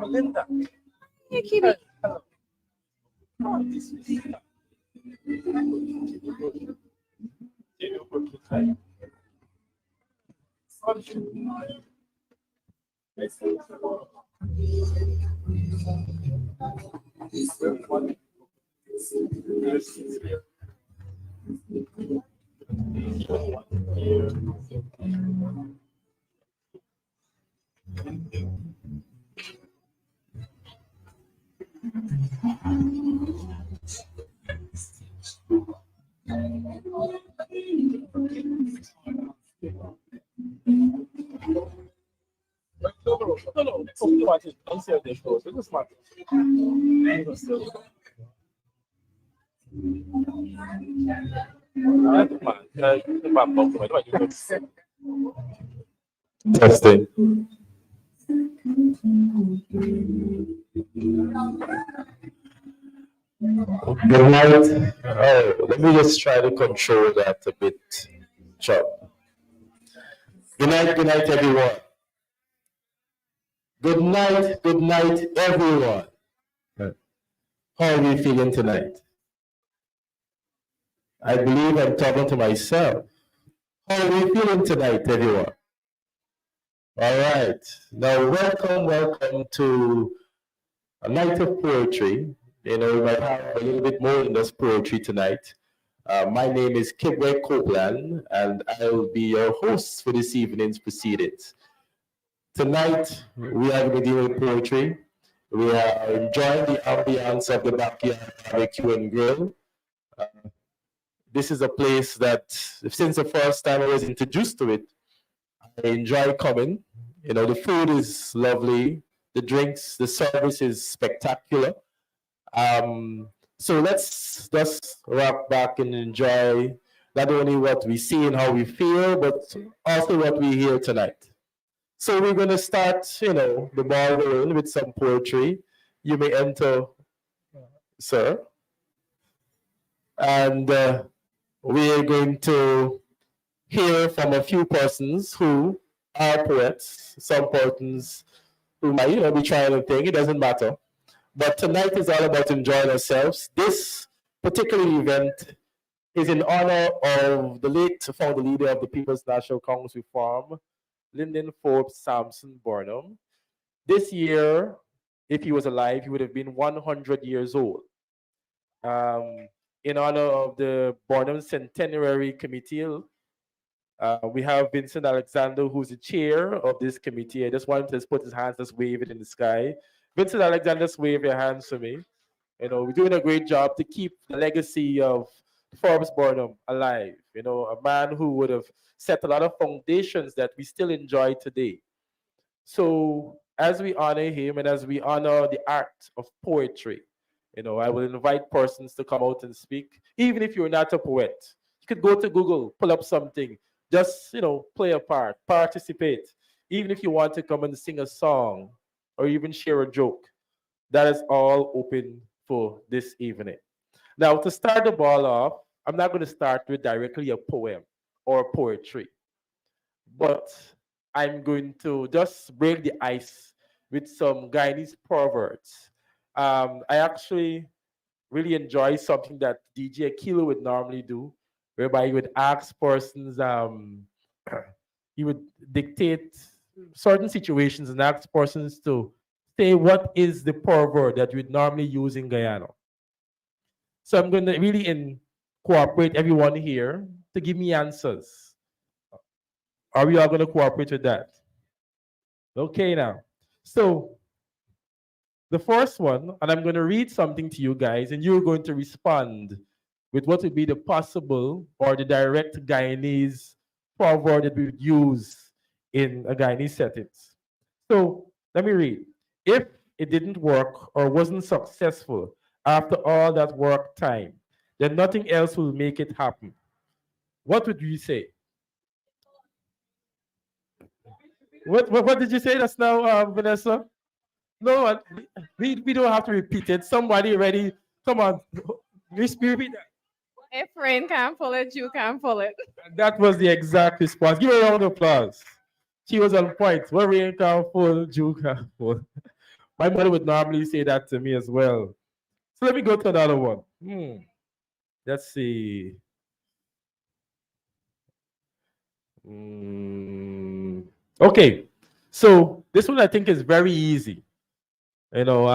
Melinda. Here, Kiwi. Testing. Good night. Oh, let me just try to control that a bit. Chop. Good night, everyone. Good night, everyone. How are we feeling tonight? I believe I'm talking to myself. How are we feeling tonight, everyone? All right. Now, welcome to a night of poetry. You know, we might have a little bit more than just poetry tonight. My name is Kibwe Copeland, and I will be your host for this evening's proceedings. Tonight, we are going to deal with poetry. We are enjoying the ambience of the backyard barbecue and grill. This is a place that, since the first time I was introduced to it, I enjoy coming. You know, the food is lovely, the drinks, the service is spectacular. So let's just rock back and enjoy not only what we see and how we feel, but also what we hear tonight. So we're going to start, you know, the ball rolling with some poetry. You may enter, sir. And we are going to hear from a few persons who are poets, some persons who might, you know, be trying to think, it doesn't matter. But tonight is all about enjoying ourselves. This particular event is in honor of the late founder leader of the People's National Congress Reform, Linden Forbes Sampson Burnham. This year, if he was alive, he would have been 100 years old. In honor of the Burnham Centenary Committee, we have Vincent Alexander, who's the chair of this committee. I just want him to put his hands, just wave it in the sky. Vincent Alexander, just wave your hands for me. You know, we're doing a great job to keep the legacy of Forbes Burnham alive. You know, a man who would have set a lot of foundations that we still enjoy today. So as we honor him and as we honor the art of poetry, you know, I will invite persons to come out and speak. Even if you're not a poet, you could go to Google, pull up something, just, you know, play a part, participate. Even if you want to come and sing a song or even share a joke, that is all open for this evening. Now, to start the ball off, I'm not going to start with directly a poem or poetry, but I'm going to just break the ice with some Guyanese proverbs. I actually really enjoy something that DJ Kilo would normally do, whereby he would ask persons, he would dictate certain situations and ask persons to say what is the proverb that we'd normally use in Guyana. So I'm going to really cooperate everyone here to give me answers. Are we all going to cooperate with that? Okay, now. So the first one, and I'm going to read something to you guys, and you're going to respond with what would be the possible or the direct Guyanese proverb that we would use in a Guyanese settings. So let me read. If it didn't work or wasn't successful after all that work time, then nothing else will make it happen. What would you say? What did you say just now, Vanessa? No, we don't have to repeat it. Somebody already, come on, repeat that. If rain can't pull it, you can't pull it. That was the exact response. Give her a round of applause. She was on point. What rain can full, Jew can full. My mother would normally say that to me as well. So let me go to another one. Let's see. Okay. So this one I think is very easy. You know,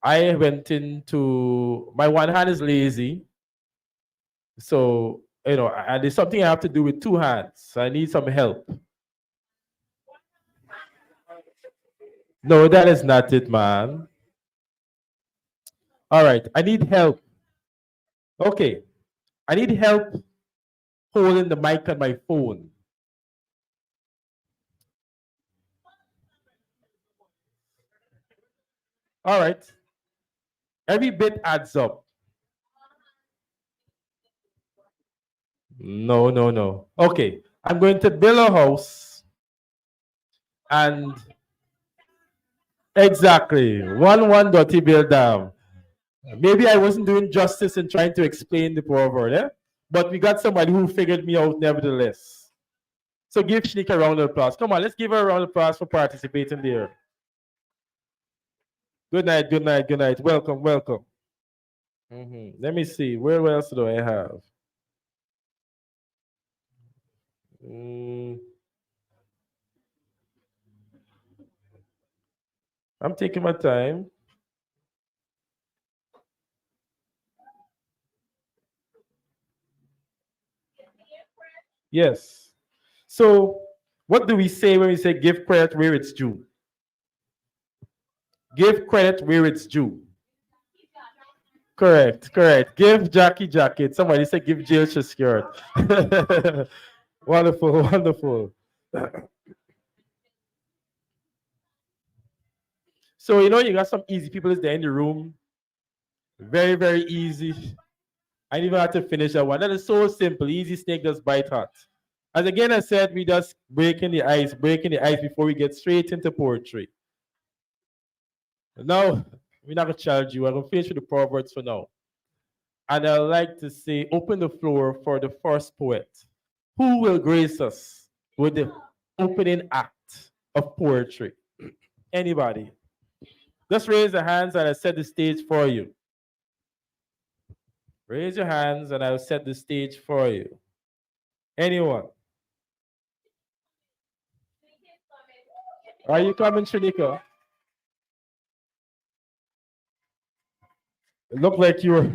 I went into my one hand is lazy. So, you know, and there's something I have to do with two hands. So I need some help. No, that is not it, man. All right, I need help. Okay, I need help holding the mic on my phone. All right, every bit adds up. No, no, no. Okay, I'm going to build a house and exactly one dirty build down. Maybe I wasn't doing justice in trying to explain the proverb, eh? But we got somebody who figured me out nevertheless. So give Shnika a round of applause. Come on, let's give her a round of applause for participating there. Good night, good night, good night. Welcome, welcome. Let me see. Where else do I have? I'm taking my time. Yes. So, what do we say when we say give credit where it's due? Give credit where it's due. Correct, correct. Give Jackie jacket. Somebody said give Jill skirt. Wonderful, wonderful. So, you know, you got some easy people there in the room. Very, very easy. I didn't even have to finish that one. That is so simple. Easy snake does bite hot. As again I said, we just breaking the ice before we get straight into poetry. Now, we're not gonna charge you. I'm gonna finish with the proverbs for now. And I'd like to say, open the floor for the first poet. Who will grace us with the opening act of poetry? Anybody? Just raise your hands and I set the stage for you. Raise your hands and I'll set the stage for you. Anyone? Are you coming, Shanika? It looked like you were.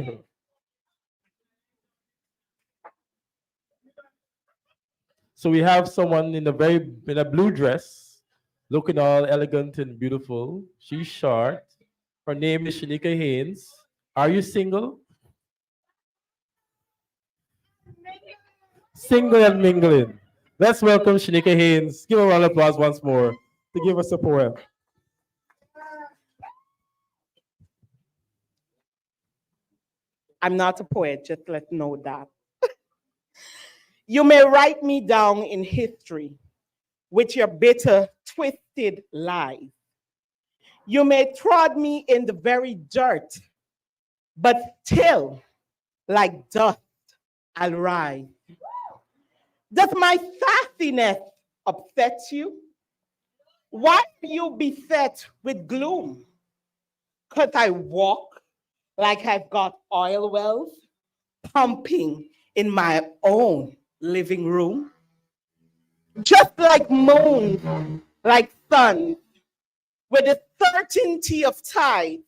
So we have someone in a blue dress, looking all elegant and beautiful. She's short. Her name is Shanika Haynes. Are you single? Single and mingling. Let's welcome Shanika Haynes. Give her a round of applause once more to give us a poem. I'm not a poet, just let know that. You may write me down in history with your bitter, twisted lies. You may trod me in the very dirt, but still, like dust, I'll rise. Does my sassiness upset you? Why are you beset with gloom? 'Cause I walk like I've got oil wells pumping in my own living room. Just like moon, like sun, with the certainty of tide,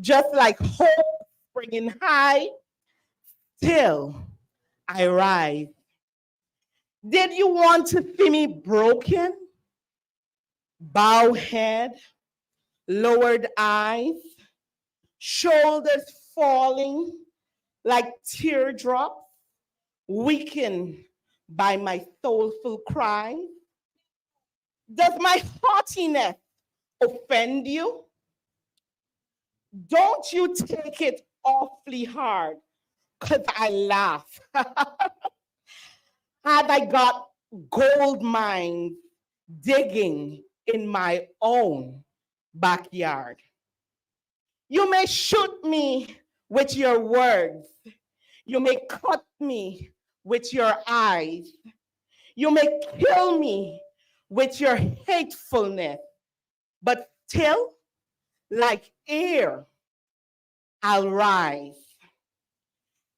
just like hope springing high, still I rise. Did you want to see me broken? Bow head, lowered eyes, shoulders falling like teardrops, weakened by my soulful cry? Does my haughtiness offend you? Don't you take it awfully hard, because I laugh. Had I got gold mines digging in my own backyard. You may shoot me with your words. You may cut me with your eyes. You may kill me with your hatefulness. But still, like air, I'll rise.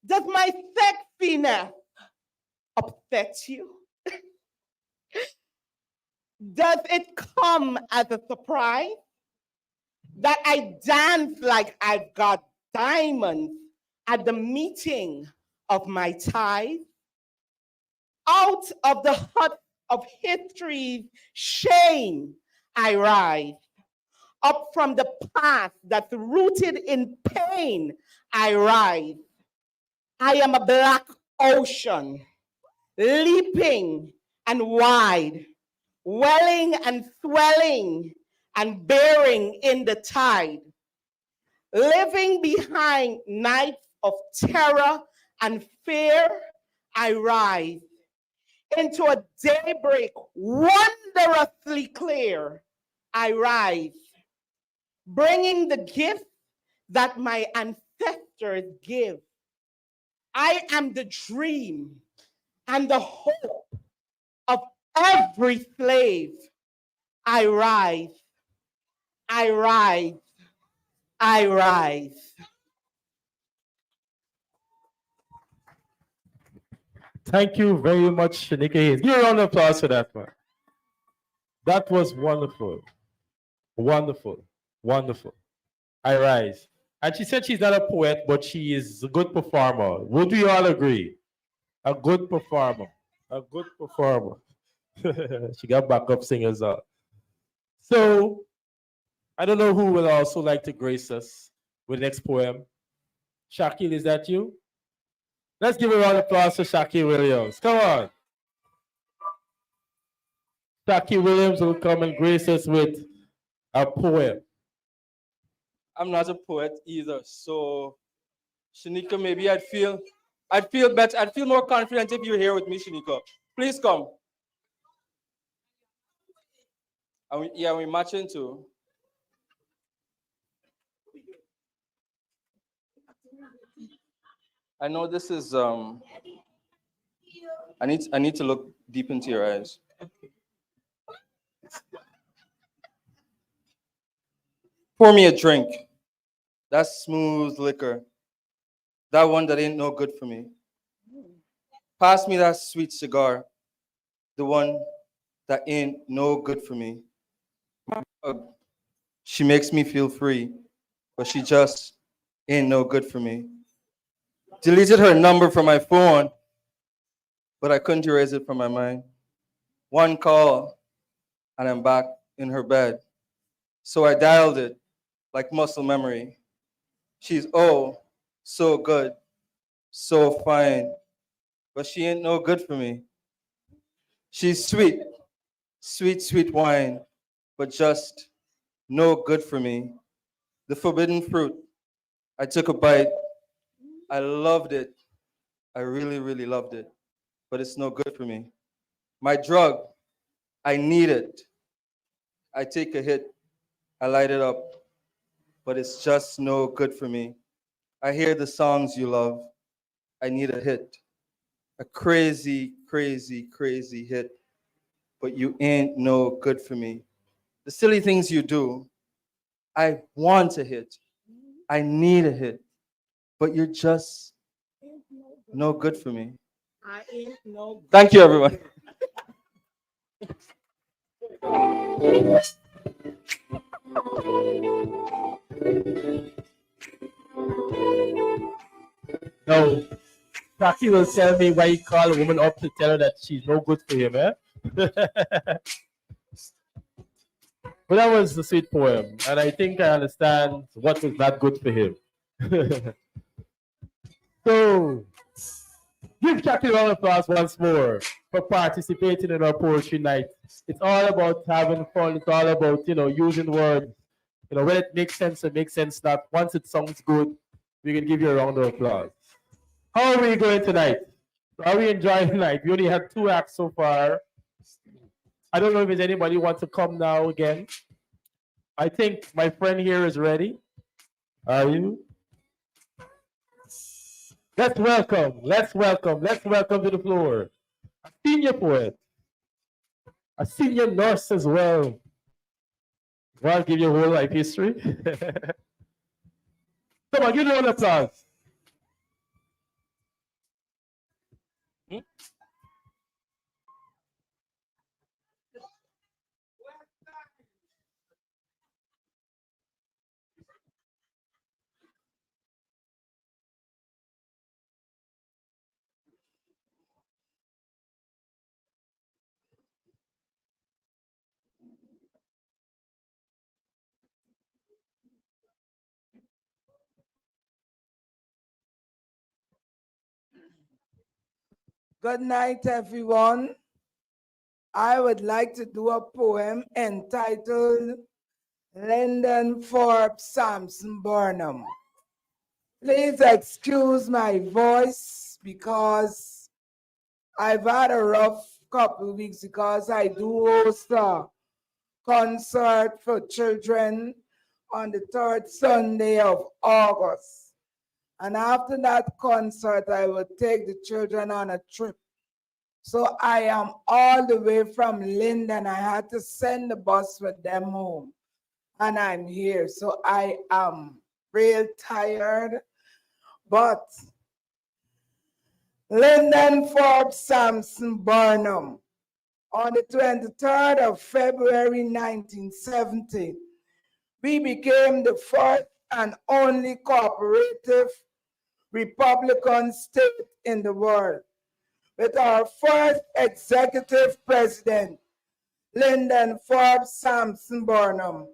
Does my sexiness upset you? Does it come as a surprise that I dance like I've got diamonds at the meeting of my ties? Out of the hut of history's shame, I rise. Up from the past that's rooted in pain, I rise. I am a black ocean, leaping and wide, welling and swelling and bearing in the tide, living behind nights of terror and fear, I rise into a daybreak wondrously clear. I rise, bringing the gift that my ancestors give. I am the dream and the hope of every slave. I rise, I rise, I rise. Thank you very much, Shanika Hayes. Give a round of applause for that one. That was wonderful. Wonderful. Wonderful. I rise. And she said she's not a poet, but she is a good performer. Would we all agree? A good performer. A good performer. She got backup singers out. So, I don't know who will also like to grace us with the next poem. Shaquille, is that you? Let's give a round of applause to Shaquille Williams. Come on. Shaquille Williams will come and grace us with a poem. I'm not a poet either, so Shanika, maybe I'd feel better. I'd feel more confident if you're here with me, Shanika. Please come. And we matching too. I know this is I need to look deep into your eyes. Pour me a drink. That smooth liquor. That one that ain't no good for me. Pass me that sweet cigar. The one that ain't no good for me. She makes me feel free, but she just ain't no good for me. Deleted her number from my phone, but I couldn't erase it from my mind. One call, and I'm back in her bed. So I dialed it like muscle memory. She's oh, so good, so fine, but she ain't no good for me. She's sweet, sweet, sweet wine, but just no good for me. The forbidden fruit. I took a bite. I loved it. I really, really loved it, but it's no good for me. My drug, I need it. I take a hit. I light it up, but it's just no good for me. I hear the songs you love. I need a hit. A crazy, crazy, crazy hit, but you ain't no good for me. The silly things you do, I want a hit. I need a hit, but you're just no good for me. I ain't no. Thank you, everyone. No. Shaquille will tell me why he called a woman up to tell her that she's no good for him, eh? But that was a sweet poem, and I think I understand what was not good for him. So, give Jackie a round of applause once more for participating in our poetry night. It's all about having fun. It's all about, using words You know, when it makes sense, it makes sense. Not once it sounds good, we can give you a round of applause. How are we going tonight? Are we enjoying tonight? We only had 2 acts so far. I don't know if there's anybody who wants to come now again. I think my friend here is ready. Are you? Let's welcome to the floor a senior poet, a senior nurse as well. I'll give you a whole life history. Come on, give them an applause. Good night, everyone. I would like to do a poem entitled Linden Forbes Sampson Burnham. Please excuse my voice because I've had a rough couple of weeks because I do host a concert for children on the 3rd Sunday of August. And after that concert, I will take the children on a trip. So I am all the way from Linden. I had to send the bus with them home. And I'm here. So I am real tired. But Linden Forbes Sampson Burnham, on the 23rd of February 1970, we became the first and only cooperative Republican state in the world, with our first executive president, Linden Forbes Sampson Burnham,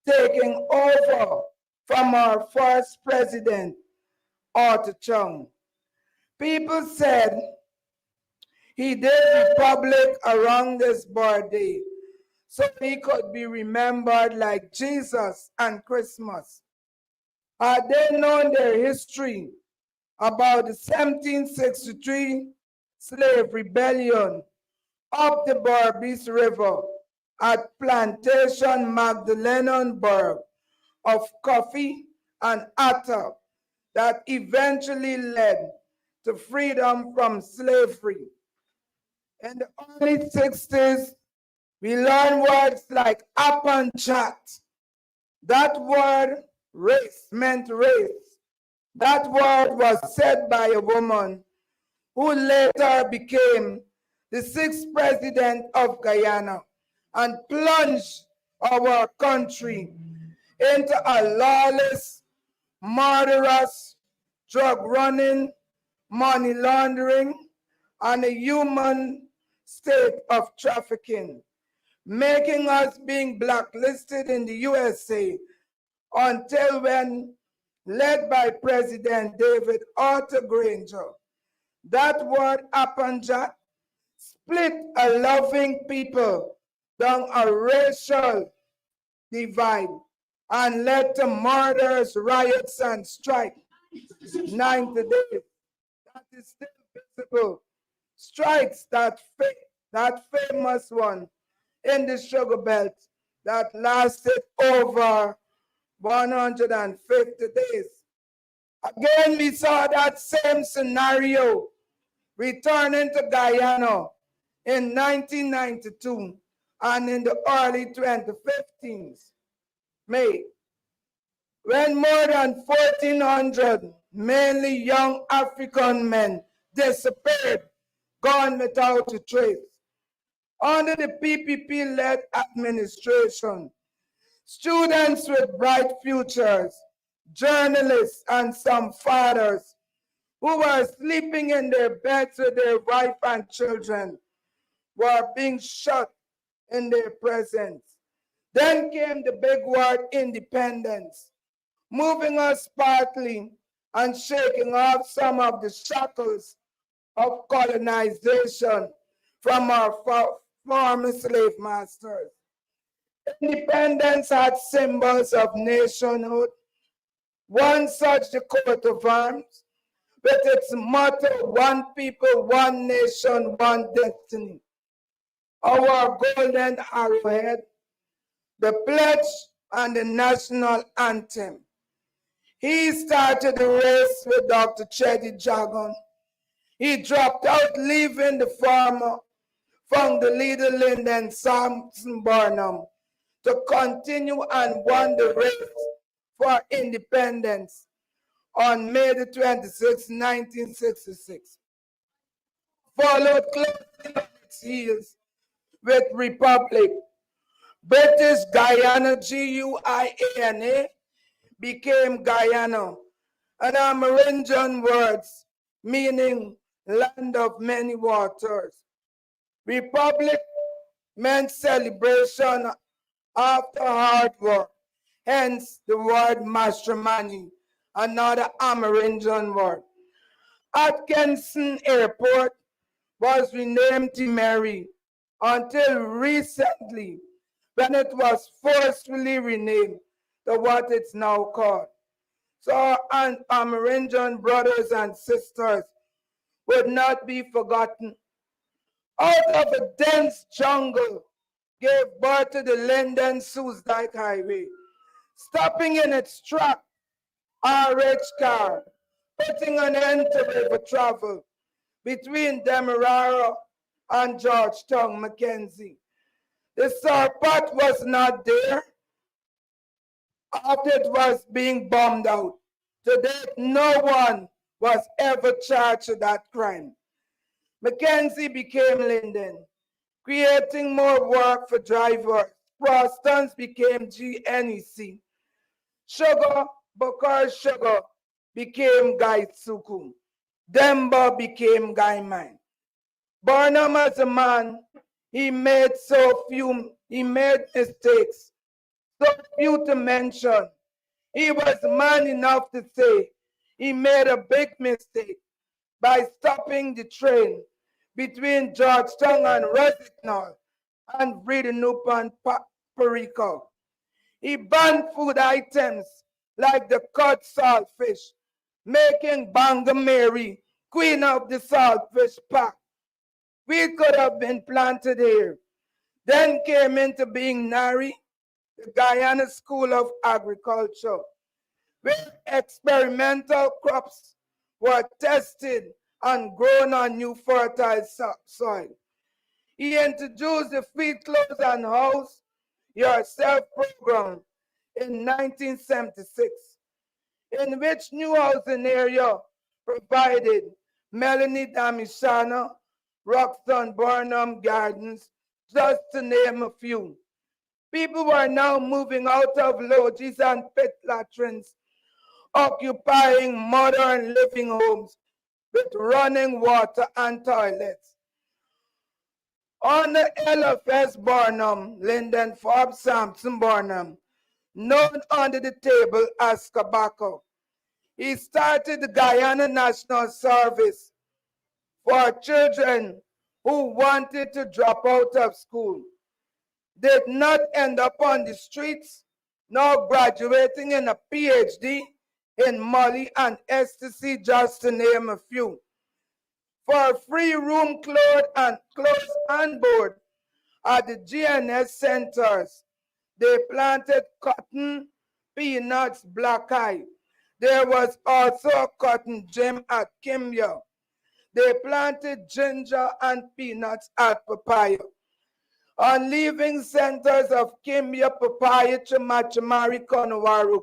taking over from our first president, Arthur Chung. People said he did Republic around this birthday so he could be remembered like Jesus and Christmas. Had they known their history about the 1763 slave rebellion up the Berbice River at Plantation Magdalenenburg of coffee and attar that eventually led to freedom from slavery. In the early 60s, we learned words like up and chat. That word race meant race. That word was said by a woman who later became the 6th president of Guyana and plunged our country into a lawless, murderous, drug-running, money laundering, and a human state of trafficking, making us being blacklisted in the USA until when, led by President David Arthur Granger, that word Apanjat split a loving people down a racial divide and led to murders, riots, and strikes. 90 days, that is still visible. Strikes, that famous one in the sugar belt that lasted over 150 days. Again, we saw that same scenario returning to Guyana in 1992 and in the early 2015s, May, when more than 1,400, mainly young African men, disappeared, gone without a trace. Under the PPP-led administration, students with bright futures, journalists, and some fathers who were sleeping in their beds with their wife and children were being shot in their presence. Then came the big word independence, moving us partly and shaking off some of the shackles of colonization from our former slave masters. Independence had symbols of nationhood. One such the coat of arms, with its motto, one people, one nation, one destiny. Our golden arrowhead, the pledge, and the national anthem. He started the race with Dr. Chedi Jagan. He dropped out, leaving the farmer from the leader Linden Sampson Burnham to continue and won the race for independence on May the 26th, 1966. Followed closely on its heels with Republic. British Guyana, Guiana, became Guyana, an Amerindian words meaning land of many waters. Republic meant celebration after hard work, hence the word Mastramani, another Amerindian word. Atkinson Airport was renamed to Mary until recently, when it was forcefully renamed to what it's now called. So our Amerindian brothers and sisters would not be forgotten. Out of a dense jungle gave birth to the Linden Soosdike Highway, stopping in its track RH car, putting an end to river travel between Demerara and Georgetown, Mackenzie. The Sarpat was not there after it was being bombed out. To date, no one was ever charged with that crime. Mackenzie became Linden, creating more work for drivers. Prostons became GNEC. Sugar, Bokar Sugar became Guy Suku. Demba became Guy Mine. Burnham as a man, he made mistakes, so few to mention. He was man enough to say he made a big mistake by stopping the train between Georgetown and Rossignol and Vredenhoop and Perico. He banned food items like the cod saltfish, making Banga Mary queen of the saltfish pack. We could have been planted here. Then came into being NARI, the Guyana School of Agriculture, where experimental crops were tested and grown on new fertile soil. He introduced the Feed, Clothes and House Yourself program in 1976, in which new housing area provided Melanie Damishana, Roxanne Burnham Gardens, just to name a few. People were now moving out of lodges and pit latrines, occupying modern living homes with running water and toilets. On the LFS Burnham, Linden Forbes Sampson Burnham, known under the table as Kabako, he started the Guyana National Service for children who wanted to drop out of school, did not end up on the streets, nor graduating in a PhD in Molly and ecstasy, just to name a few. For free room, clothes and board at the GNS centers, they planted cotton, peanuts, black eye. There was also a cotton gym at Kimya. They planted ginger and peanuts at Papaya. On leaving centers of Kimya, Papaya, Chamachamari, Konawaru,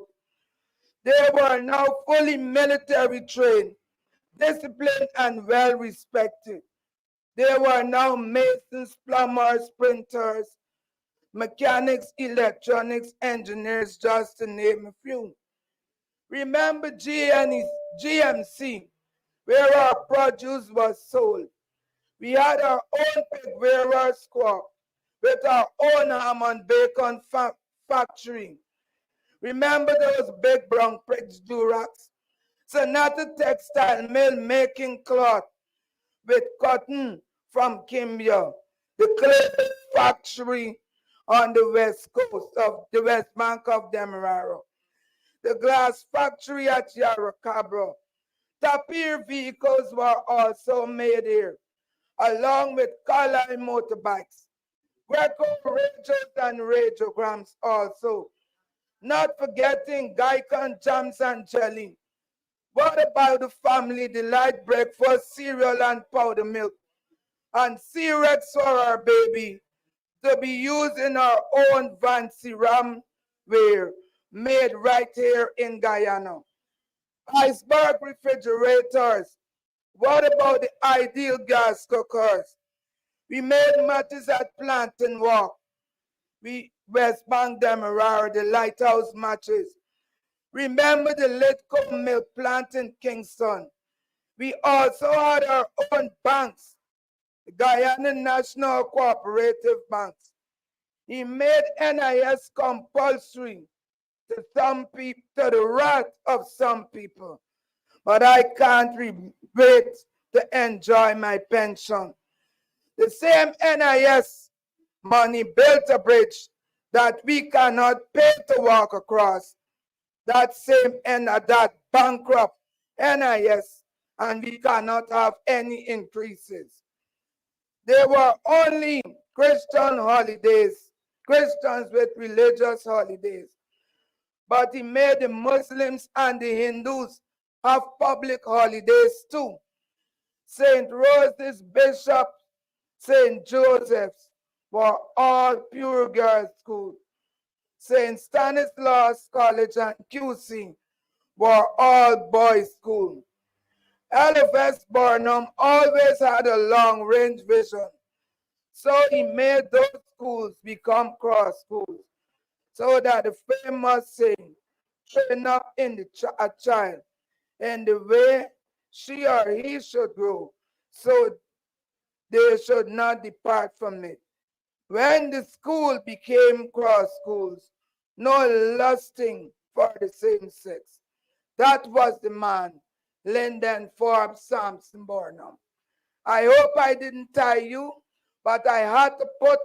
they were now fully military trained, disciplined, and well respected. They were now masons, plumbers, printers, mechanics, electronics, engineers, just to name a few. Remember GMC, where our produce was sold. We had our own pig squad with our own ham and bacon factory. Remember those big brown pigs, Durax? Sonata Textile Mill making cloth with cotton from Kimya. The clay factory on the west coast of the west bank of Demerara. The glass factory at Yarracabra. Tapir vehicles were also made here, along with Carlisle motorbikes, Greco radios and radiograms also. Not forgetting Guycon jams and jelly. What about the family delight breakfast, cereal and powder milk? And Cerex for our baby to be used in our own fancy ram ware made right here in Guyana. Iceberg refrigerators. What about the ideal gas cookers? We made matches at Plantain Walk. We West Bank Demerara, the lighthouse matches. Remember the Litco milk plant in Kingston. We also had our own banks, the Guyana National Cooperative Banks. He made NIS compulsory to some people, to the wrath of some people. But I can't wait to enjoy my pension. The same NIS money built a bridge that we cannot pay to walk across. That same that bankrupt NIS, and we cannot have any increases. There were only Christian holidays, Christians with religious holidays. But he made the Muslims and the Hindus have public holidays too. St. Rose's Bishop, St. Joseph's were all pure girls' schools. St. Stanislaus College and QC were all boys' schools. LFS Burnham always had a long-range vision, so he made those schools become cross schools, so that the famous saying, train up in a child in the way she or he should grow, so they should not depart from it. When the school became cross schools, no lusting for the same sex. That was the man, Linden Forbes Sampson Burnham. I hope I didn't tie you, but I had to put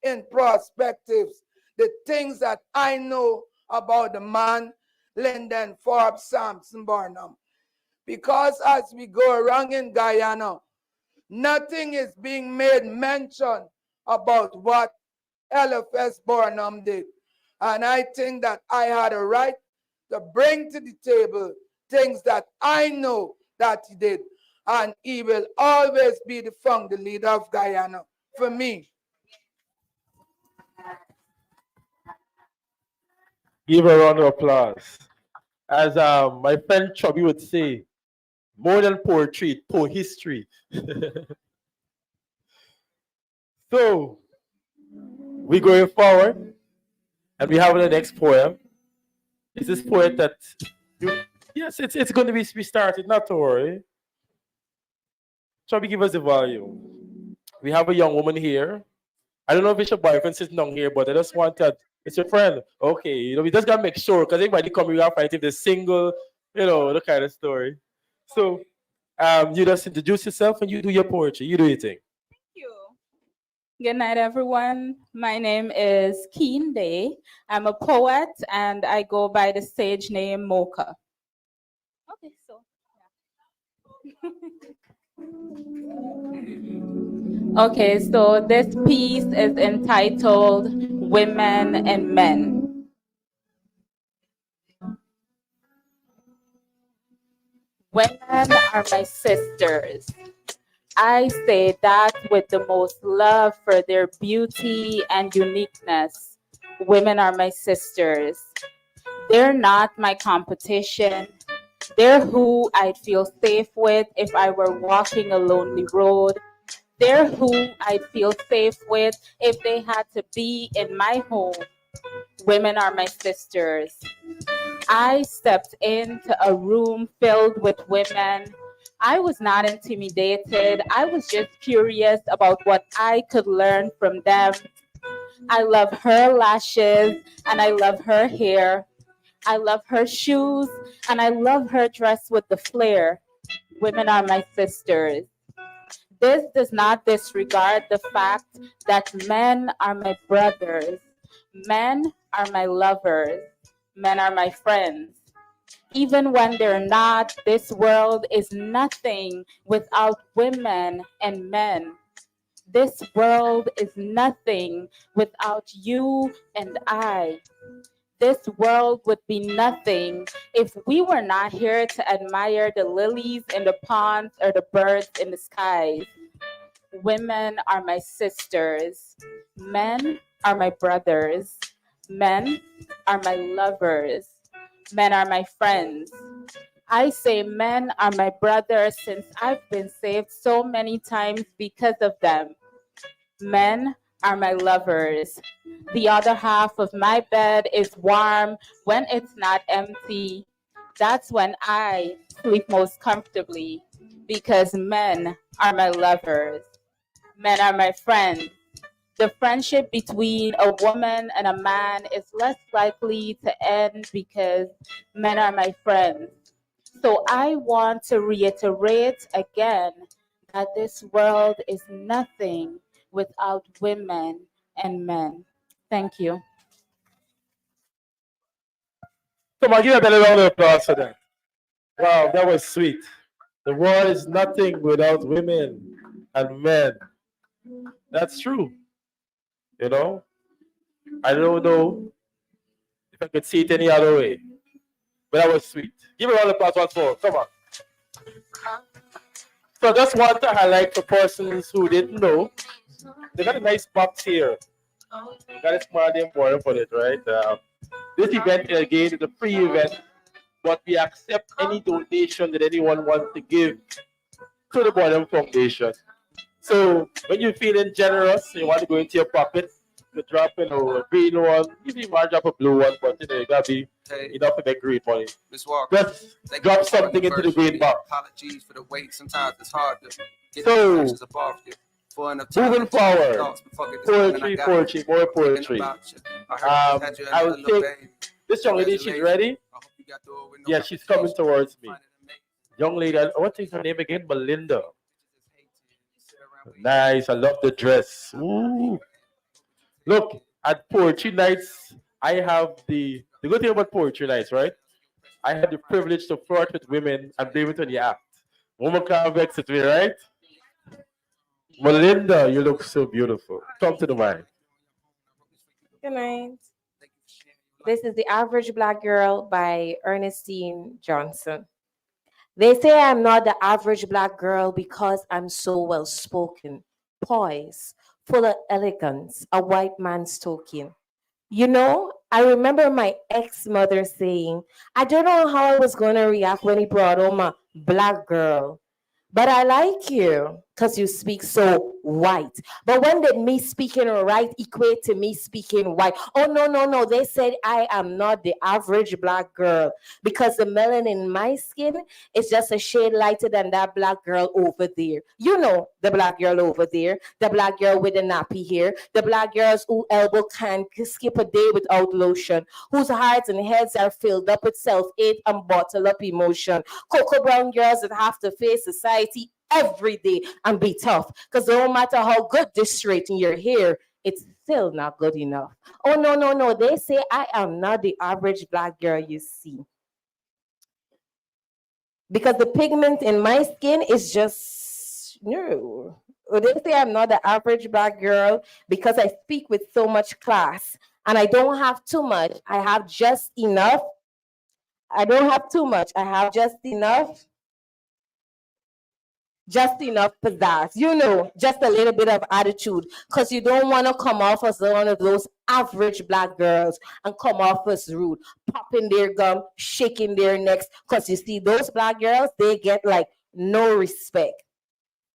in perspectives the things that I know about the man, Linden Forbes Sampson Burnham. Because as we go around in Guyana, nothing is being made mention about what LFS Burnham did. And I think that I had a right to bring to the table things that I know that he did. And he will always be the founding leader of Guyana for me. Give a round of applause. As my friend Chubby would say, more than poetry, history. So, we're going forward, and we have the next poem. It's this poet that, yes, it's going to be restarted, not to worry. Chubby, give us the volume. We have a young woman here. I don't know if it's your boyfriend sitting down here, but I just want to, it's your friend. Okay, we just got to make sure, because everybody come, we got to find if they're single, the kind of story. So, you just introduce yourself and you do your poetry. You do your thing. Thank you. Good night, everyone. My name is Keen Day. I'm a poet and I go by the stage name Mocha. Okay, so. Yeah. Okay, so this piece is entitled Women and Men. Women are my sisters. I say that with the most love for their beauty and uniqueness. Women are my sisters. They're not my competition. They're who I'd feel safe with if I were walking a lonely road. They're who I'd feel safe with if they had to be in my home. Women are my sisters. I stepped into a room filled with women. I was not intimidated. I was just curious about what I could learn from them. I love her lashes and I love her hair. I love her shoes and I love her dress with the flair. Women are my sisters. This does not disregard the fact that men are my brothers, men are my lovers, men are my friends. Even when they're not, this world is nothing without women and men. This world is nothing without you and I. This world would be nothing if we were not here to admire the lilies in the ponds or the birds in the skies. Women are my sisters. Men are my brothers. Men are my lovers. Men are my friends. I say men are my brothers since I've been saved so many times because of them. Men are my lovers. The other half of my bed is warm when it's not empty. That's when I sleep most comfortably because men are my lovers. Men are my friends. The friendship between a woman and a man is less likely to end because men are my friends. So I want to reiterate again that this world is nothing without women and men. Thank you. Come on, give a better round of applause for that. Wow, that was sweet. The world is nothing without women and men. That's true. You know, I don't know if I could see it any other way, but that was sweet. Give a round of applause once more. Come on. So I just want to highlight for persons who didn't know, they got a nice box here. Got a small name for it, right? This event again is a free event, but we accept any donation that anyone wants to give to the Burnham Foundation. So when you're feeling generous, you want to go into your pocket, you drop a green one, even you might drop a blue one, but you gotta be enough to make green money. Miss Walker, Just drop something into the green box. Apologies for the wait. Sometimes it's hard to get So, the actions above you. Moving forward, poetry, more poetry. I will take this young lady. She's ready. Yeah, she's coming towards me. Young lady, what is her name again? Melinda. Nice. I love the dress. Ooh. Look, at poetry nights, I have the good thing about poetry nights, right? I have the privilege to flirt with women and blame it on the act. Woman can't vex with me, right? Melinda, you look so beautiful. Come to the mic. Good night. This is The Average Black Girl by Ernestine Johnson. They say I'm not the average black girl because I'm so well spoken, poised, full of elegance, a white man's token. You know, I remember my ex-mother saying, I don't know how I was going to react when he brought home a black girl. But I like you because you speak so white. But when did me speaking right equate to me speaking white? Oh, no, no, no. They said I am not the average black girl because the melanin in my skin is just a shade lighter than that black girl over there. You know the black girl over there, the black girl with the nappy hair, the black girls who elbow can't skip a day without lotion, whose hearts and heads are filled up with self-hate and bottle up emotion. Cocoa brown girls that have to face society every day and be tough because no matter how good this straight in your hair, it's still not good enough. Oh, no, no, no. They say I am not the average black girl you see because the pigment in my skin is just no. They say I'm not the average black girl because I speak with so much class and I don't have too much. I have just enough. I don't have too much. I have just enough. Just enough pizzazz, you know, just a little bit of attitude, because you don't want to come off as one of those average black girls and come off as rude, popping their gum, shaking their necks, because you see, those black girls, they get like no respect.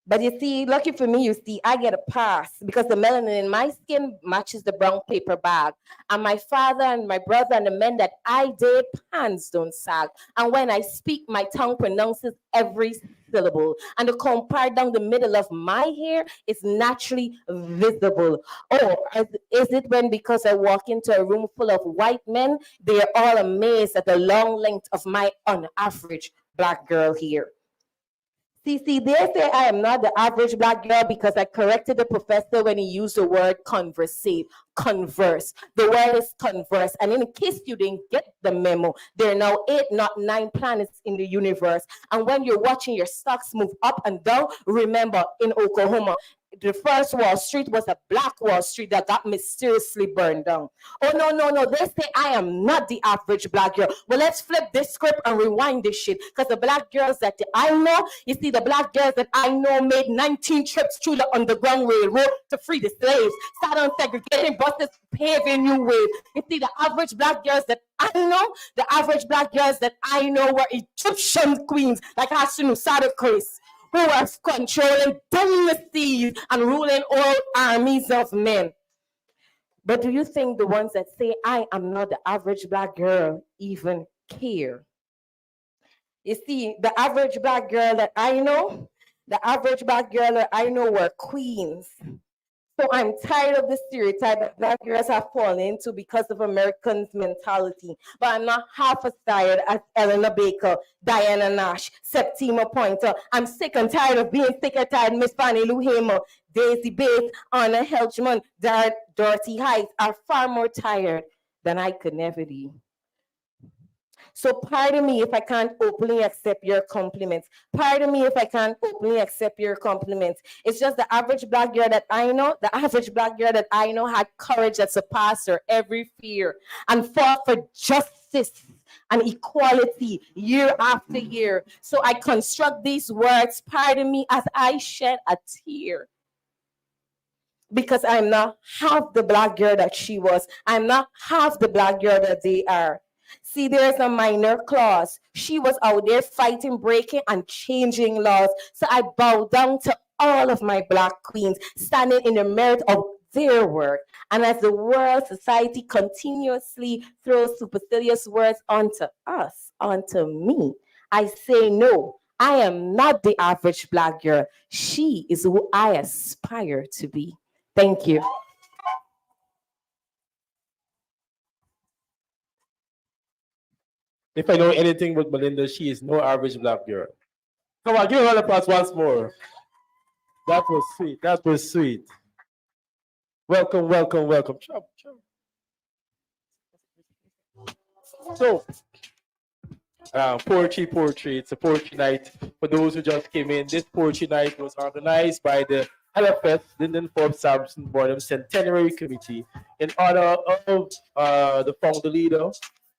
But you see, lucky for me, you see, I get a pass because the melanin in my skin matches the brown paper bag. And my father and my brother and the men that I date, pants don't sag. And when I speak, my tongue pronounces every syllable. And the comb part down the middle of my hair is naturally visible. Or is it when because I walk into a room full of white men, they are all amazed at the long length of my unaverage black girl hair? See, they say I am not the average black girl because I corrected the professor when he used the word conversate, converse. The word is converse. And in case you didn't get the memo, there are now 8, not 9 planets in the universe. And when you're watching your stocks move up and down, remember in Oklahoma, the first Wall Street was a black Wall Street that got mysteriously burned down. Oh, no. They say I am not the average black girl. Well, let's flip this script and rewind this shit. Because the black girls that I know, you see, the black girls that I know made 19 trips through the Underground Railroad to free the slaves, sat on segregating buses, paving new ways. You see, the average black girls that I know, the average black girls that I know were Egyptian queens, like Hashanah Chris, who was controlling dynasties and ruling all armies of men. But do you think the ones that say I am not the average black girl even care? You see, the average black girl that I know, were queens. So I'm tired of the stereotype that black girls have fallen into because of Americans' mentality. But I'm not half as tired as Eleanor Baker, Diana Nash, Septima Pointer. I'm sick and tired of being sick and tired. Miss Fannie Lou Hamer, Daisy Bates, Anna Helchman, Dorothy Heights are far more tired than I could never be. So pardon me if I can't openly accept your compliments. Pardon me if I can't openly accept your compliments. It's just the average black girl that I know, had courage that surpassed her every fear and fought for justice and equality year after year. So I construct these words, pardon me, as I shed a tear. Because I'm not half the black girl that she was. I'm not half the black girl that they are. See, there's a minor clause. She was out there fighting, breaking, and changing laws. So I bow down to all of my black queens, standing in the merit of their work. And as the world society continuously throws supercilious words onto us, onto me, I say no. I am not the average black girl. She is who I aspire to be. Thank you. If I know anything with Melinda, she is no average black girl. Come on, give her an applause once more. That was sweet. That was sweet. Welcome. So, poetry. It's a poetry night. For those who just came in, this poetry night was organized by the LFS, Linden Forbes Sampson Burnham Centenary Committee, in honor of the founder leader,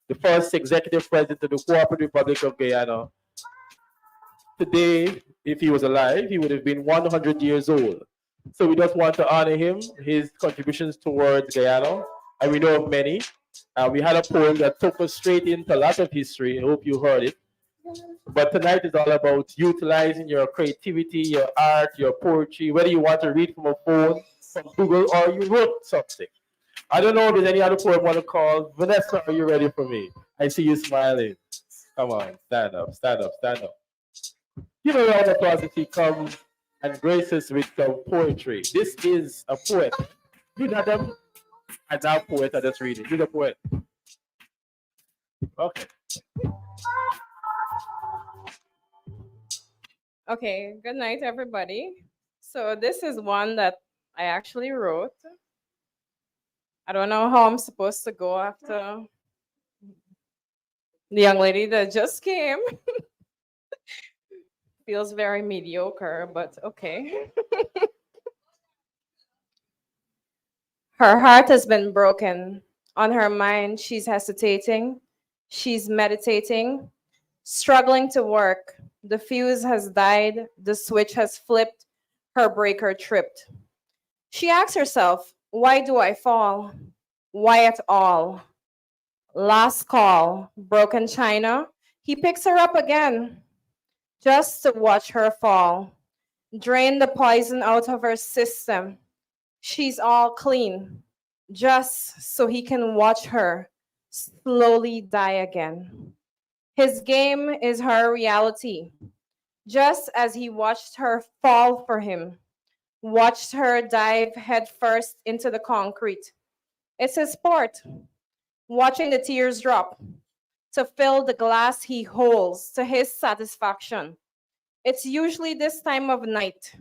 the first executive president of the Cooperative Republic of Guyana. Today, if he was alive, he would have been 100 years old. So we just want to honor him, his contributions towards Guyana, and we know of many. We had a poem that took us straight into a lot of history. I hope you heard it. But tonight is all about utilizing your creativity, your art, your poetry, whether you want to read from a phone, from Google, or you wrote something. I don't know if there's any other poem I want to call. Vanessa, are you ready for me? I see you smiling. Come on, stand up. Give a round of applause if he comes and grace us with some poetry. This is a poet. You know them? I'm not a poet, I just read it. You're the poet. Okay. Okay, good night, everybody. So this is one that I actually wrote. I don't know how I'm supposed to go after the young lady that just came. Feels very mediocre, but okay. Her heart has been broken. On her mind, she's hesitating. She's meditating, struggling to work. The fuse has died. The switch has flipped. Her breaker tripped. She asks herself, why do I fall? Why at all? Last call, broken china. He picks her up again just to watch her fall. Drain the poison out of her system. She's all clean, just so he can watch her slowly die again. His game is her reality, just as he watched her fall for him, watched her dive headfirst into the concrete. It's his sport, watching the tears drop to fill the glass he holds to his satisfaction. It's usually this time of night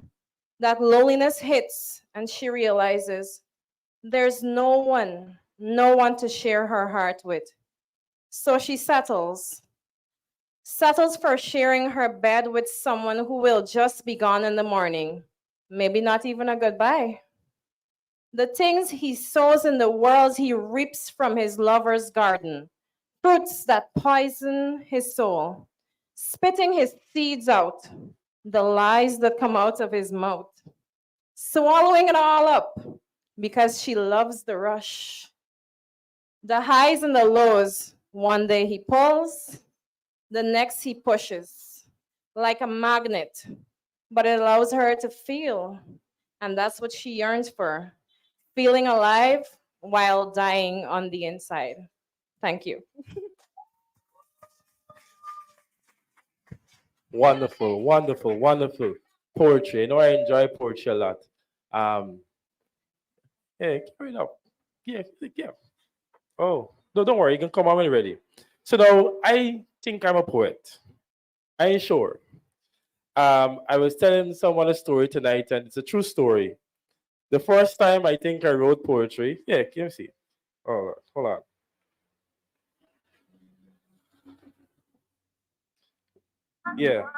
that loneliness hits and she realizes there's no one to share her heart with. So she settles for sharing her bed with someone who will just be gone in the morning. Maybe not even a goodbye. The things he sows in the world, he reaps from his lover's garden. Fruits that poison his soul, spitting his seeds out, the lies that come out of his mouth, swallowing it all up because she loves the rush. The highs and the lows, one day he pulls, the next he pushes, like a magnet, but it allows her to feel. And that's what she yearns for, feeling alive while dying on the inside. Thank you. Wonderful, wonderful, wonderful poetry. You know, I enjoy poetry a lot. Um, yeah, carry it up. Yeah, yeah. Oh, no, don't worry. You can come on when you're ready. So now, I think I'm a poet. I ain't sure. I was telling someone a story tonight, and it's a true story. The first time I think I wrote poetry. Yeah, can you see? Oh, hold on. Yeah.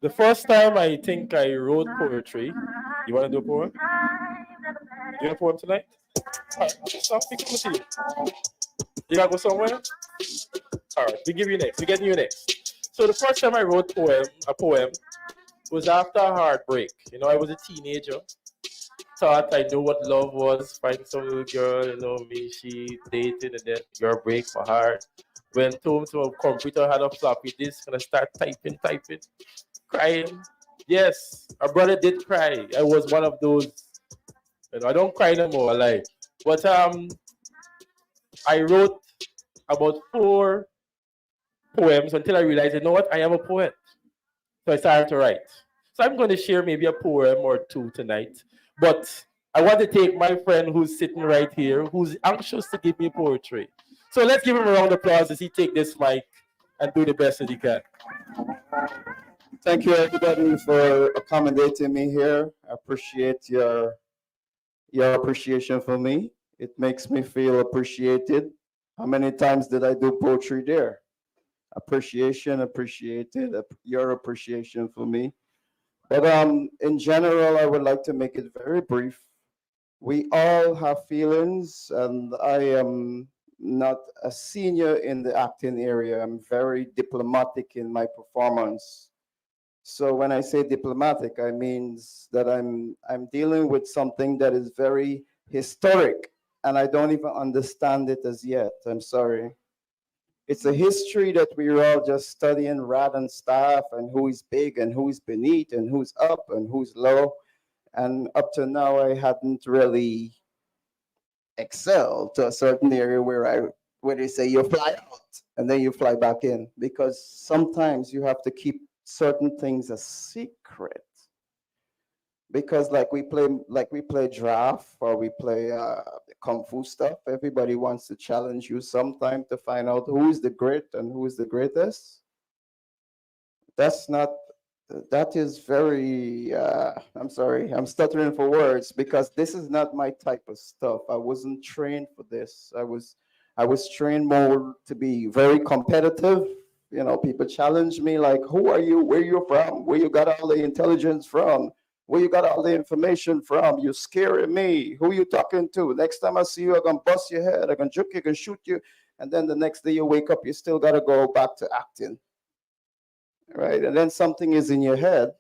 The first time I think I wrote poetry. You want to do a poem? You want a poem tonight? All right, something to see. You gotta go somewhere? All right, we give you next. We get you next. So the first time I wrote a poem was after a heartbreak. You know, I was a teenager. Thought I knew what love was. Find some little girl, you know me, she dated and then girl break my heart. Went home to a computer, had a floppy disk, and I start typing, crying. Yes, our brother did cry. I was one of those. You know, I don't cry no more, like. But I wrote about 4 poems until I realized, you know what, I am a poet. So I started to write. So I'm going to share maybe a poem or two tonight. But I want to take my friend who's sitting right here, who's anxious to give me poetry. So let's give him a round of applause as he take this mic and do the best that he can. Thank you, everybody, for accommodating me here. I appreciate your appreciation for me. It makes me feel appreciated. How many times did I do poetry there? Appreciation, appreciated, your appreciation for me. But in general, I would like to make it very brief. We all have feelings, and I am not a senior in the acting area. I'm very diplomatic in my performance. So when I say diplomatic, I means that I'm dealing with something that is very historic, and I don't even understand it as yet. I'm sorry. It's a history that we're all just studying rad and staff and who is big and who is beneath and who's up and who's low. And up to now, I hadn't really excelled to a certain area where they say you fly out and then you fly back in, because sometimes you have to keep certain things a secret, because like we play draft or we play kung fu stuff. Everybody wants to challenge you sometime to find out who is the great and who is the greatest. That's not that is very I'm sorry, I'm stuttering for words, because this is not my type of stuff. I wasn't trained for this. I was trained more to be very competitive. You know, people challenge me like, who are you, where you from, where you got all the intelligence from, where you got all the information from, you scaring me, who you talking to, next time I see you I'm gonna bust your head, I can juke you, can shoot you. And then the next day you wake up, you still got to go back to acting, right? And then something is in your head,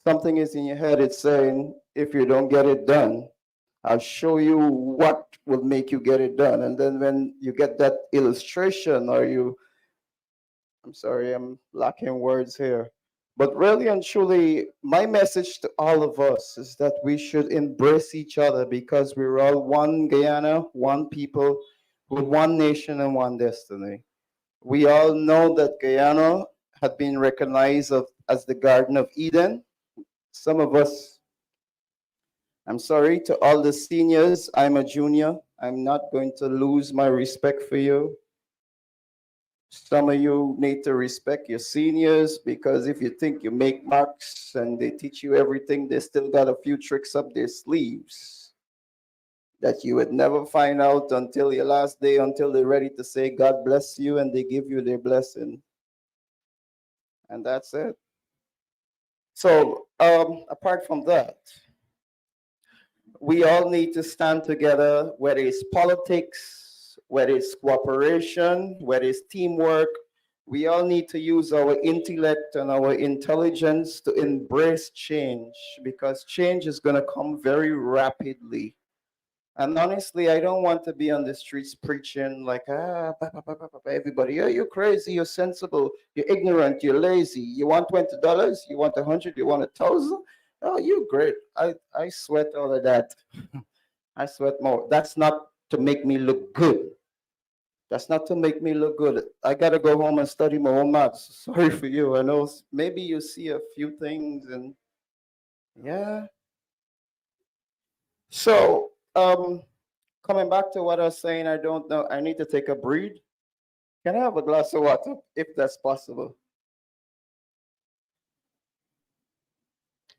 it's saying, if you don't get it done, I'll show you what will make you get it done. And then when you get that illustration, I'm sorry, I'm lacking words here. But really and truly, my message to all of us is that we should embrace each other, because we're all one Guyana, one people, with one nation and one destiny. We all know that Guyana had been recognized as the Garden of Eden. Some of us, I'm sorry to all the seniors, I'm a junior. I'm not going to lose my respect for you. Some of you need to respect your seniors because if you think you make marks and they teach you everything, they still got a few tricks up their sleeves that you would never find out until your last day, until they're ready to say, God bless you, and they give you their blessing. And that's it. So, apart from that, we all need to stand together, whether it's politics, whether it's cooperation, whether it's teamwork. We all need to use our intellect and our intelligence to embrace change because change is going to come very rapidly. And honestly, I don't want to be on the streets preaching like, everybody, oh, you're crazy, you're sensible, you're ignorant, you're lazy. You want $20, you want 100, you want 1,000? Oh, you're great. I sweat all of that. I sweat more. That's not to make me look good. That's not to make me look good. I got to go home and study my own maths. Sorry for you. I know maybe you see a few things and yeah. So, coming back to what I was saying, I don't know. I need to take a breathe. Can I have a glass of water if that's possible?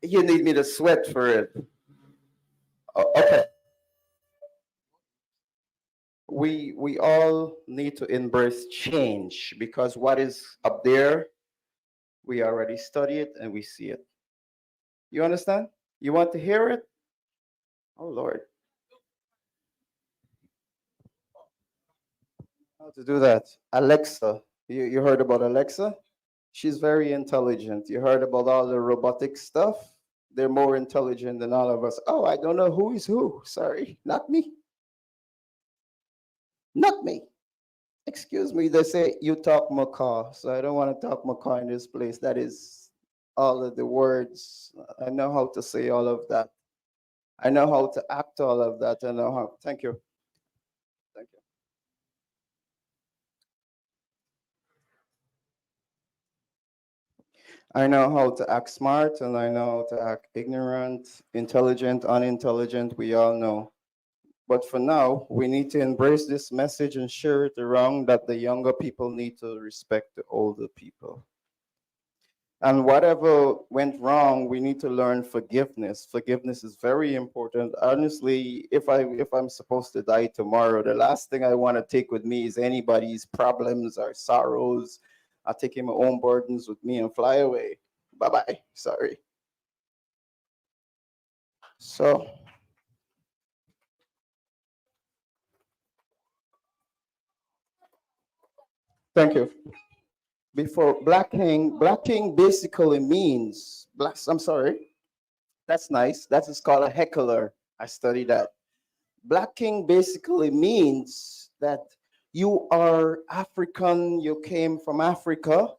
You need me to sweat for it. Oh, okay. We all need to embrace change because what is up there, we already study it and we see it. You understand? You want to hear it? Oh Lord. How to do that? Alexa. You heard about Alexa? She's very intelligent. You heard about all the robotic stuff? They're more intelligent than all of us. Oh, I don't know who is who. Sorry, not me. Not me. Excuse me, they say you talk macaw, so I don't want to talk macaw in this place. That is all of the words. I know how to say all of that. I know how to act all of that. I know how. Thank you. Thank you. I know how to act smart and I know how to act ignorant, intelligent, unintelligent. We all know. But for now, we need to embrace this message and share it around that the younger people need to respect the older people. And whatever went wrong, we need to learn forgiveness. Forgiveness is very important. Honestly, if I'm supposed to die tomorrow, the last thing I want to take with me is anybody's problems or sorrows. I'll take my own burdens with me and fly away. Bye-bye. Sorry. So thank you. Before Black King basically means black. I'm sorry. That's nice. That is called a heckler. I studied that. Black King basically means that you are African, you came from Africa,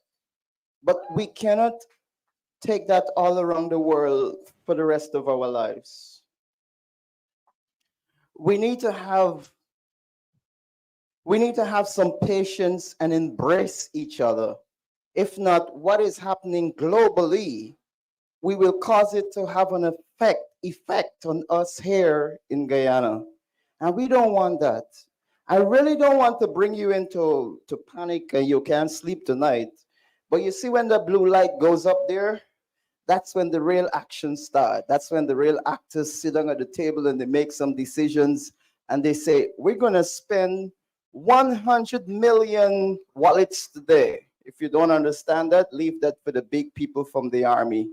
but we cannot take that all around the world for the rest of our lives. We need to have some patience and embrace each other. If not, what is happening globally, we will cause it to have an effect on us here in Guyana. And we don't want that. I really don't want to bring you into panic and you can't sleep tonight. But you see, when the blue light goes up there, that's when the real action starts. That's when the real actors sit down at the table and they make some decisions and they say, we're going to spend 100 million wallets today. If you don't understand that, leave that for the big people from the army.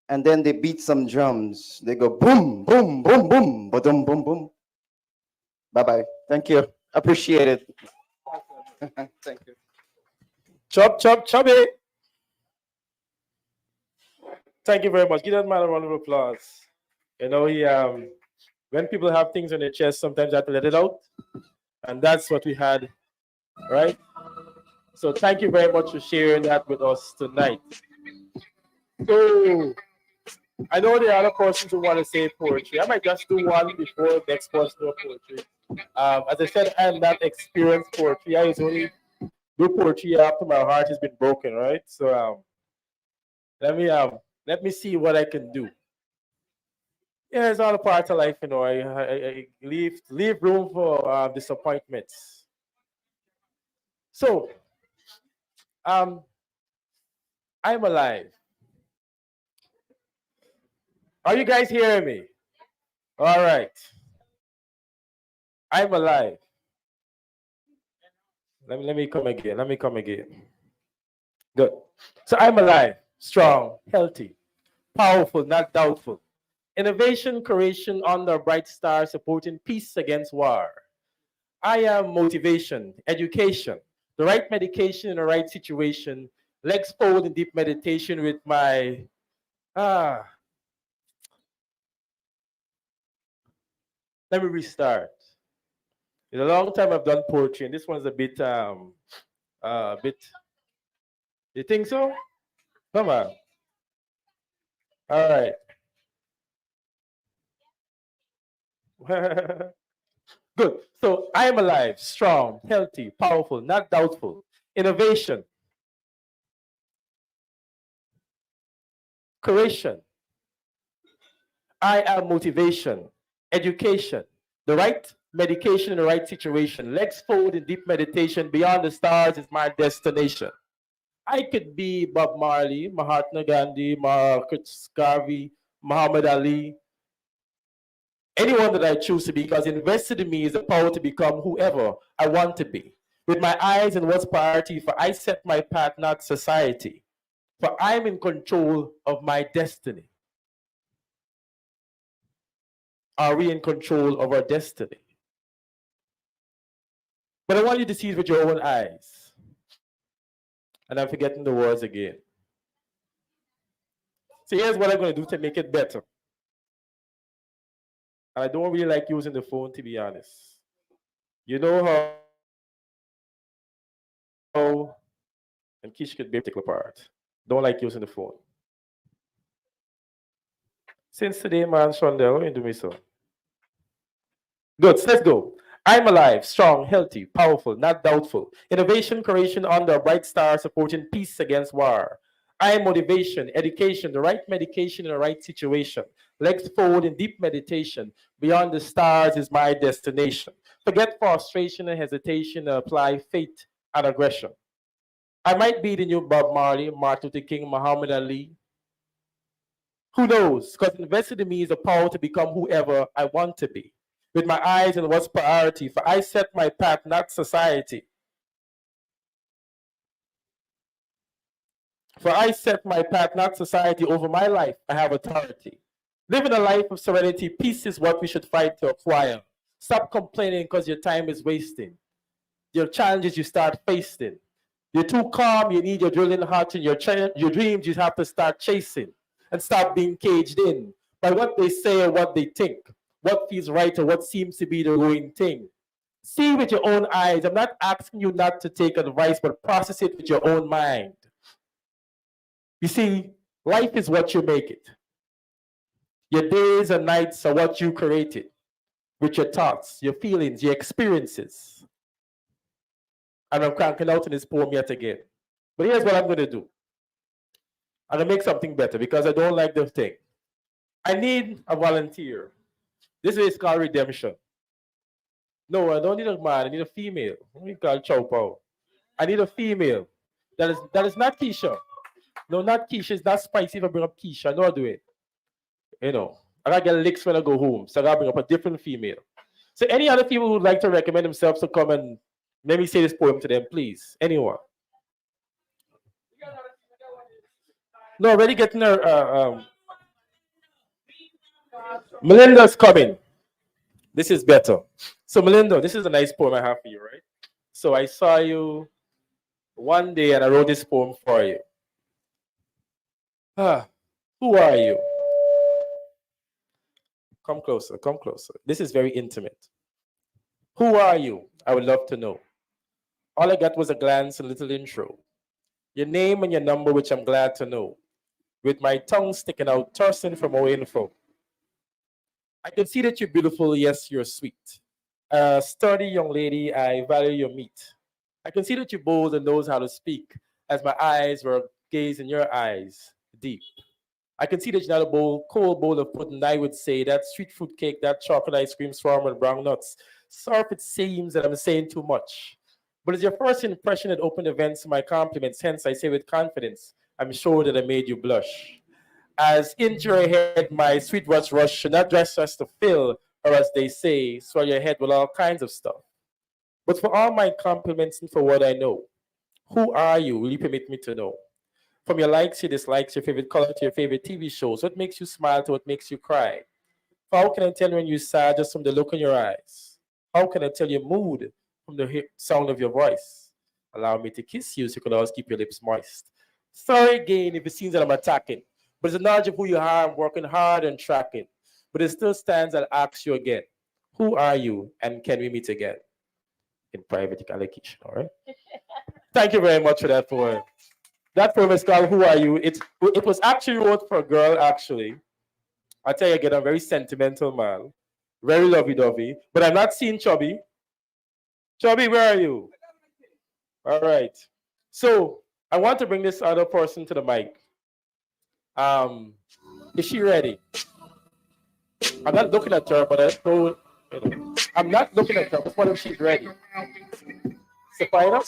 And then they beat some drums. They go boom, boom, boom, boom, boom, boom, boom. Bye-bye. Thank you. Appreciate it. Thank you. Chop, chop, chubby. Thank you very much. Give that man a round of applause. You know, when people have things on their chest, sometimes they have to let it out. And that's what we had, right? So thank you very much for sharing that with us tonight. So I know there are other persons who want to say poetry. I might just do one before the next person do poetry. As I said, I am not experienced poetry. I usually do poetry after my heart has been broken, right? So let me see what I can do. Yeah, it's all a part of life, you know. I leave room for disappointments. So, I'm alive. Are you guys hearing me? All right. I'm alive. Let me come again. Let me come again. Good. So I'm alive, strong, healthy, powerful, not doubtful. Innovation, creation under a bright star, supporting peace against war. I am motivation, education, the right medication in the right situation, legs forward in deep meditation with my ah. Let me restart. It's a long time I've done poetry, and this one's a bit bit. You think so? Come on. All right. Good. So I am alive, strong, healthy, powerful, not doubtful. Innovation, creation. I am motivation, education, the right medication in the right situation. Legs forward in deep meditation. Beyond the stars is my destination. I could be Bob Marley, Mahatma Gandhi, Marcus Garvey, Muhammad Ali, anyone that I choose to be, because invested in me is the power to become whoever I want to be. With my eyes on what's priority, for I set my path, not society. For I'm in control of my destiny. Are we in control of our destiny? But I want you to see it with your own eyes. And I'm forgetting the words again. So here's what I'm going to do to make it better. And I don't really like using the phone, to be honest. You know how, and Kish could be a particular part. Don't like using the phone. Since today, man, Shondell, what you do me so? Good, so let's go. I'm alive, strong, healthy, powerful, not doubtful. Innovation, creation under a bright star, supporting peace against war. I am motivation, education, the right medication in the right situation. Legs forward in deep meditation. Beyond the stars is my destination. Forget frustration and hesitation and apply faith and aggression. I might be the new Bob Marley, Martin Luther King, Muhammad Ali. Who knows? Because invested in me is the power to become whoever I want to be. With my eyes on what's priority, for I set my path, not society. For I set my path, not society. Over my life, I have authority. Living a life of serenity, peace is what we should fight to acquire. Stop complaining because your time is wasting. Your challenges you start facing. You're too calm, you need your drilling heart, and your dreams you have to start chasing. And stop being caged in by what they say or what they think, what feels right or what seems to be the going thing. See with your own eyes. I'm not asking you not to take advice, but process it with your own mind. You see, life is what you make it. Your days and nights are what you created with your thoughts, your feelings, your experiences. And I'm cranking out in this poem yet again. But here's what I'm going to do. I'm going to make something better because I don't like the thing. I need a volunteer. This is called redemption. No, I don't need a man. I need a female. We call Chow Pao. I need a female. That is not Keisha. No, not Keisha. It's not spicy if I bring up Keisha. No, I do it. You know, I gotta get licks when I go home. So I gotta bring up a different female. So any other people who would like to recommend themselves to come and let me say this poem to them, please. Anyone? No, already getting her. Melinda's coming. This is better. So Melinda, this is a nice poem I have for you, right? So I saw you one day and I wrote this poem for you. Who are you? Come closer, come closer. This is very intimate. Who are you? I would love to know. All I got was a glance, a little intro. Your name and your number, which I'm glad to know. With my tongue sticking out, tossing from more info. I can see that you're beautiful, yes, you're sweet. A sturdy young lady, I value your meat. I can see that you're bold and knows how to speak, as my eyes were gazed in your eyes, deep. I can see that you're not a cold bowl of pudding. I would say that sweet fruit cake, that chocolate ice cream, swarm and brown nuts. Sorry if it seems that I'm saying too much. But it's your first impression that opened events to my compliments. Hence, I say with confidence, I'm sure that I made you blush. As into your head, my sweet words rush, should not dress us to fill, or as they say, swell your head with all kinds of stuff. But for all my compliments and for what I know, who are you? Will you permit me to know? From your likes, your dislikes, your favorite color to your favorite TV shows, what makes you smile to what makes you cry? For how can I tell when you're sad just from the look in your eyes? How can I tell your mood from the sound of your voice? Allow me to kiss you so you can always keep your lips moist. Sorry again if it seems that I'm attacking, but it's the knowledge of who you are. I'm working hard and tracking. But it still stands, I'll ask you again. Who are you and can we meet again? In private allocation, all right? Thank you very much for that poem. That poem is called Who Are You? It was actually wrote for a girl, actually. I'll tell you again, I'm a very sentimental man, very lovey-dovey, but I'm not seeing Chubby. Chubby, where are you? All right. So I want to bring this other person to the mic. Is she ready? I'm not looking at her, but I'm not looking at her. I just wonder if she's ready. Sapphira?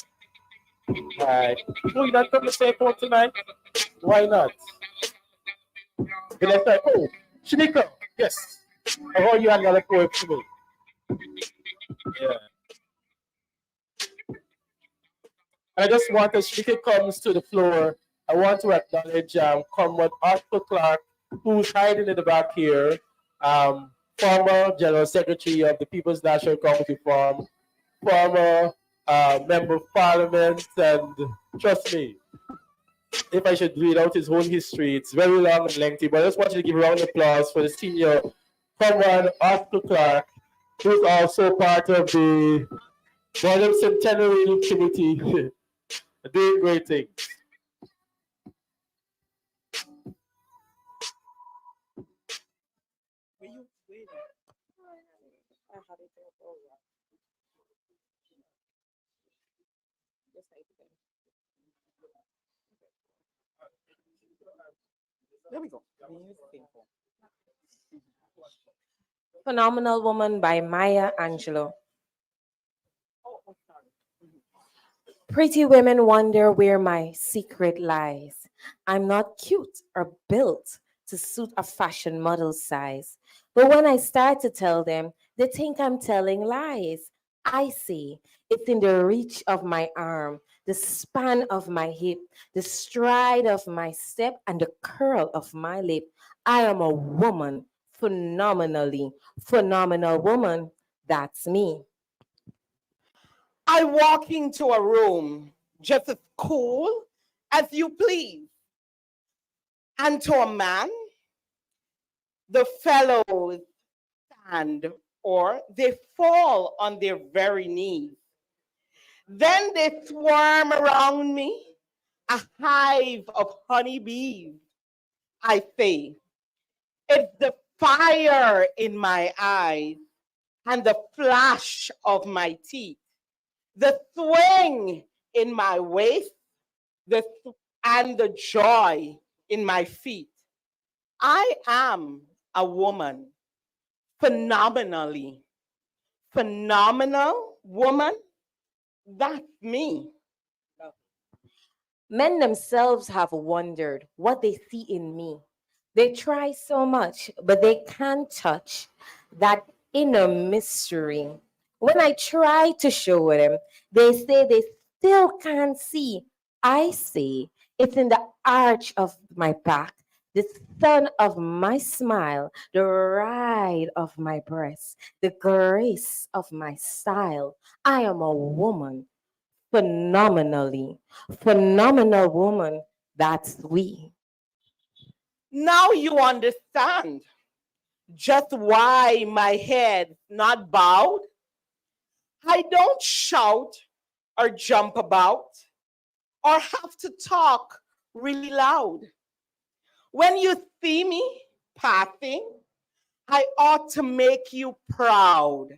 Right. Oh, you're not coming to say phone tonight? Why not? Vanessa, oh, Shanika, yes. I heard you had another poem for me. Yeah. And I just want, as Shanika comes to the floor, I want to acknowledge Comrade Arthur Clark, who's hiding in the back here, former General Secretary of the People's National Committee Forum, former Member of Parliament, and trust me, if I should read out his whole history, it's very long and lengthy, but I just want you to give a round of applause for the senior Comrade Arthur Clark, who's also part of the Burnham Centenary Committee, doing great things. There we go. Phenomenal Woman by Maya Angelou. Pretty women wonder where my secret lies. I'm not cute or built to suit a fashion model size. But when I start to tell them, they think I'm telling lies. I say it's in the reach of my arm, the span of my hip, the stride of my step, and the curl of my lip. I am a woman, phenomenally phenomenal woman. That's me. I walk into a room just as cool as you please. And to a man, the fellows stand or they fall on their very knees. Then they swarm around me, a hive of honeybees. I say, it's the fire in my eyes and the flash of my teeth, the swing in my waist, and the joy in my feet. I am a woman, phenomenally phenomenal woman. That's me. Men themselves have wondered what they see in me. They try so much, but they can't touch that inner mystery. When I try to show them, they say they still can't see. I say it's in the arch of my back, the sun of my smile, the ride of my breast, the grace of my style. I am a woman, phenomenally phenomenal woman. That's we. Now you understand just why my head not bowed. I don't shout or jump about or have to talk really loud. When you see me passing, I ought to make you proud.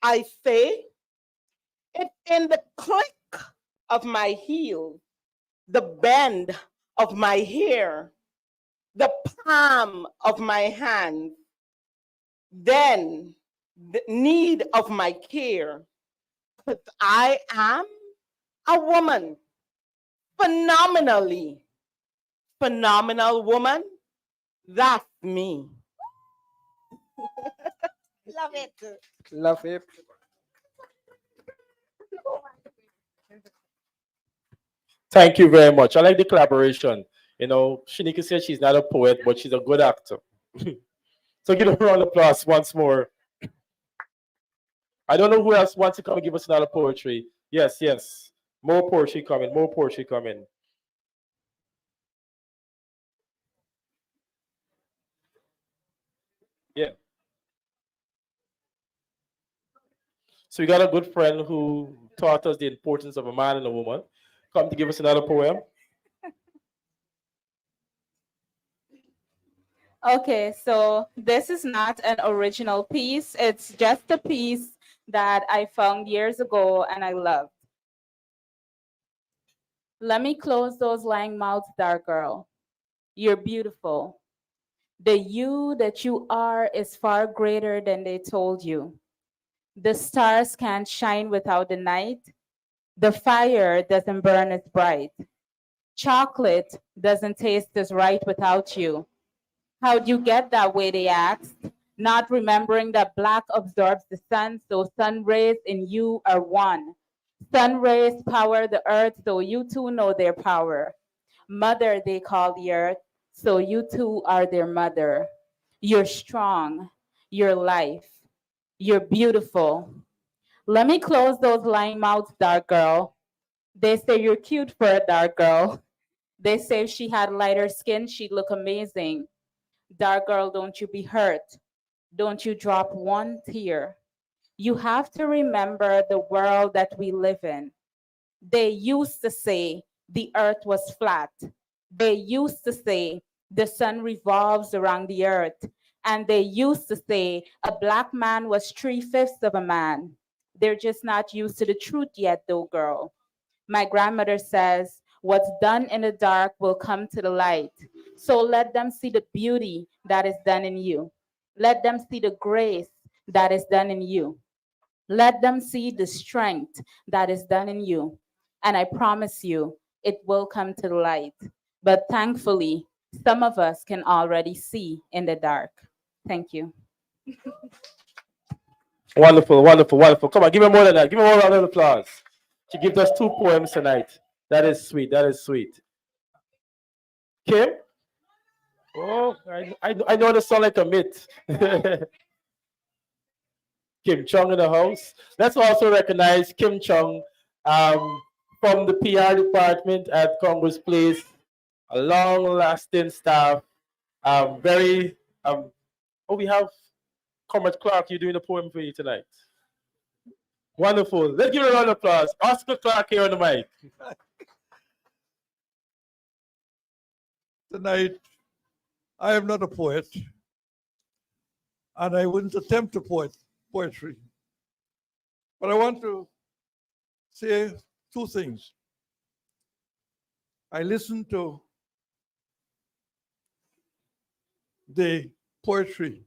I say, it's in the click of my heel, the bend of my hair, the palm of my hand, then the need of my care, But I am a woman. Phenomenally phenomenal woman. That's me. Love it. Love it. Thank you very much. I like the collaboration. You know, Shanika said she's not a poet, but she's a good actor. So give a round of applause once more. I don't know who else wants to come and give us another poetry. Yes, yes. More poetry coming, more poetry coming. Yeah. So we got a good friend who taught us the importance of a man and a woman. Come to give us another poem. Okay, so this is not an original piece. It's just a piece that I found years ago and I loved. Let me close those lying mouths, dark girl. You're beautiful. The you that you are is far greater than they told you. The stars can't shine without the night. The fire doesn't burn as bright. Chocolate doesn't taste as right without you. How'd you get that way, they asked, not remembering that black absorbs the sun, so sun rays in you are one. Sun rays power the earth, so you too know their power. Mother, they call the earth, so you too are their mother. You're strong, you're life, you're beautiful. Let me close those lying mouths, dark girl. They say you're cute for a dark girl. They say if she had lighter skin, she'd look amazing. Dark girl, don't you be hurt. Don't you drop one tear. You have to remember the world that we live in. They used to say the earth was flat. They used to say the sun revolves around the earth. And they used to say a black man was 3/5 of a man. They're just not used to the truth yet, though, girl. My grandmother says, what's done in the dark will come to the light. So let them see the beauty that is done in you. Let them see the grace that is done in you. Let them see the strength that is done in you. And I promise you, it will come to the light. But thankfully, some of us can already see in the dark. Thank you. Wonderful, wonderful, wonderful. Come on, give me more than that. Give me more round of applause. She gives us 2 poems tonight. That is sweet. That is sweet. Kim? Oh, I know the song like a myth. Kim Chung in the house. Let's also recognize Kim Chung from the PR department at Congress Place. A long-lasting staff. Very. Oh, we have Comrade Clark. You're doing a poem for you tonight. Wonderful. Let's give a round of applause. Oscar Clark here on the mic. Tonight, I am not a poet, and I wouldn't attempt to poetry. But I want to say 2 things. I listened to the poetry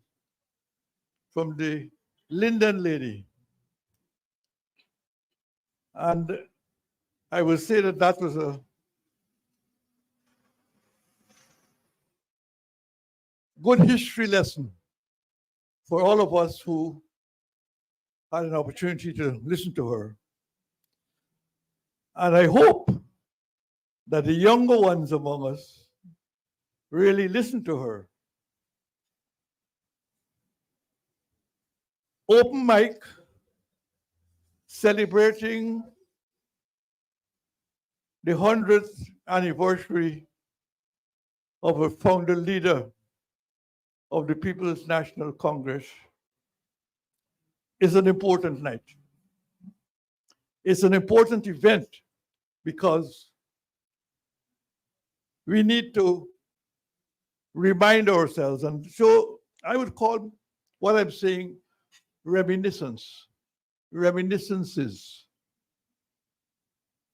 from the Linden lady, and I will say that that was a good history lesson for all of us who had an opportunity to listen to her. And I hope that the younger ones among us really listen to her. Open mic, celebrating the 100th anniversary of a founder leader of the People's National Congress is an important night. It's an important event because we need to remind ourselves, and so I would call what I'm saying reminiscences.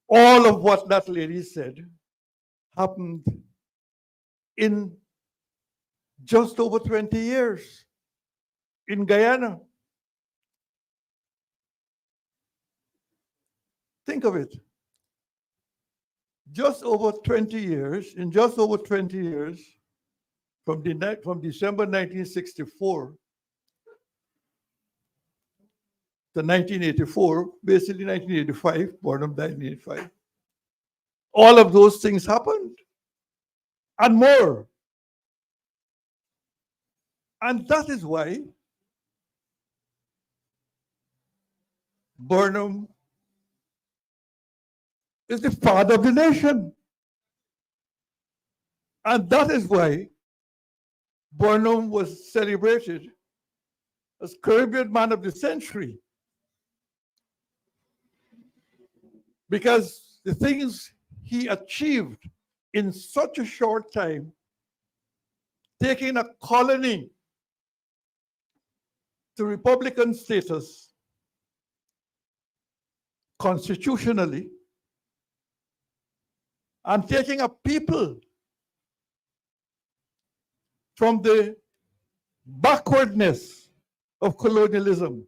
All of what that lady said happened in just over 20 years in Guyana. Think of it. Just over 20 years, in just over 20 years, from December 1964 to 1984, basically 1985, Burnham died in 85. All of those things happened and more. And that is why Burnham is the father of the nation. And that is why Burnham was celebrated as Caribbean Man of the Century. Because the things he achieved in such a short time, taking a colony to Republican status constitutionally, and taking a people from the backwardness of colonialism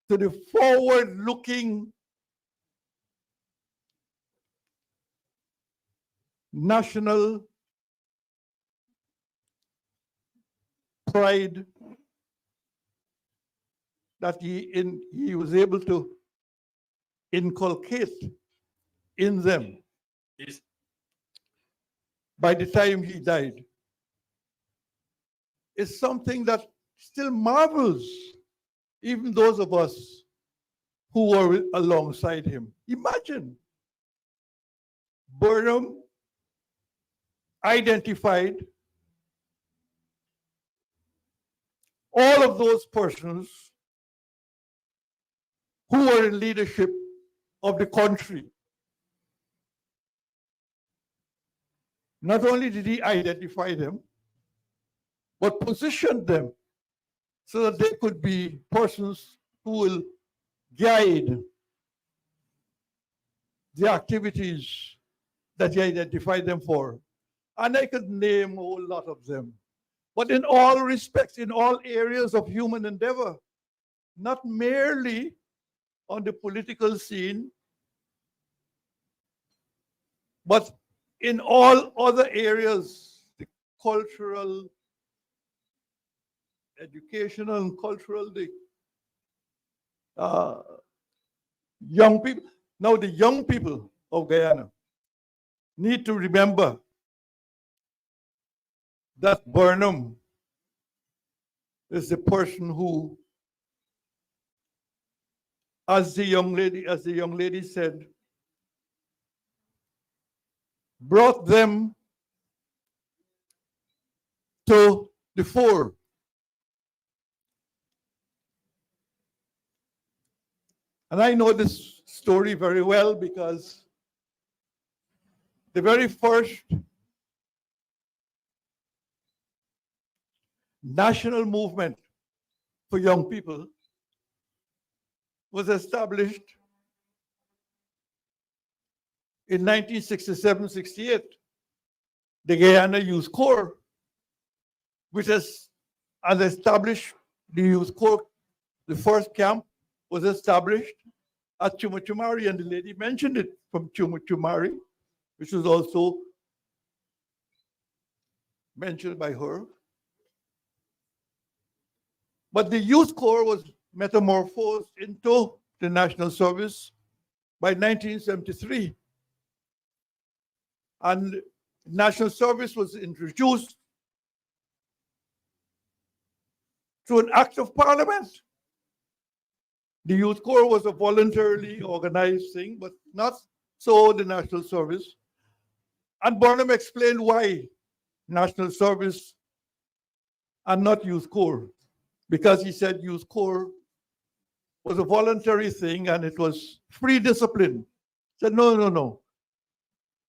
to the forward-looking national pride that he was able to inculcate in them by the time he died is something that still marvels even those of us who were alongside him. Imagine Burnham identified all of those persons who were in leadership of the country. Not only did he identify them, but positioned them so that they could be persons who will guide the activities that he identified them for. And I could name a whole lot of them. But in all respects, in all areas of human endeavor, not merely on the political scene, but in all other areas, the cultural, educational and cultural, the young people. Now the young people of Guyana need to remember that Burnham is the person who, as the young lady said, brought them to the fore. And I know this story very well because the very first national movement for young people was established in 1967-68, the Guyana Youth Corps, which has established the Youth Corps. The first camp was established at Chumachumari, and the lady mentioned it from Chumachumari, which was also mentioned by her. But the Youth Corps was metamorphosed into the National Service by 1973. And National Service was introduced through an act of Parliament. The Youth Corps was a voluntarily organized thing, but not so the National Service. And Burnham explained why National Service and not Youth Corps. Because he said Youth Corps was a voluntary thing and it was free discipline. He said, no, no, no.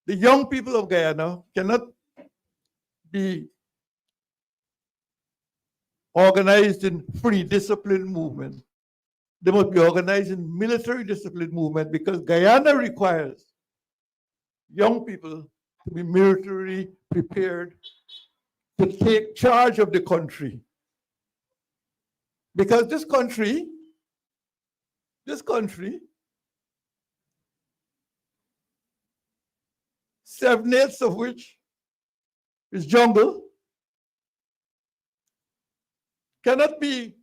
The young people of Guyana cannot be organized in free discipline movement. They must be organized in military discipline movement because Guyana requires young people to be militarily prepared to take charge of the country. Because this country 7/8 of which is jungle, cannot be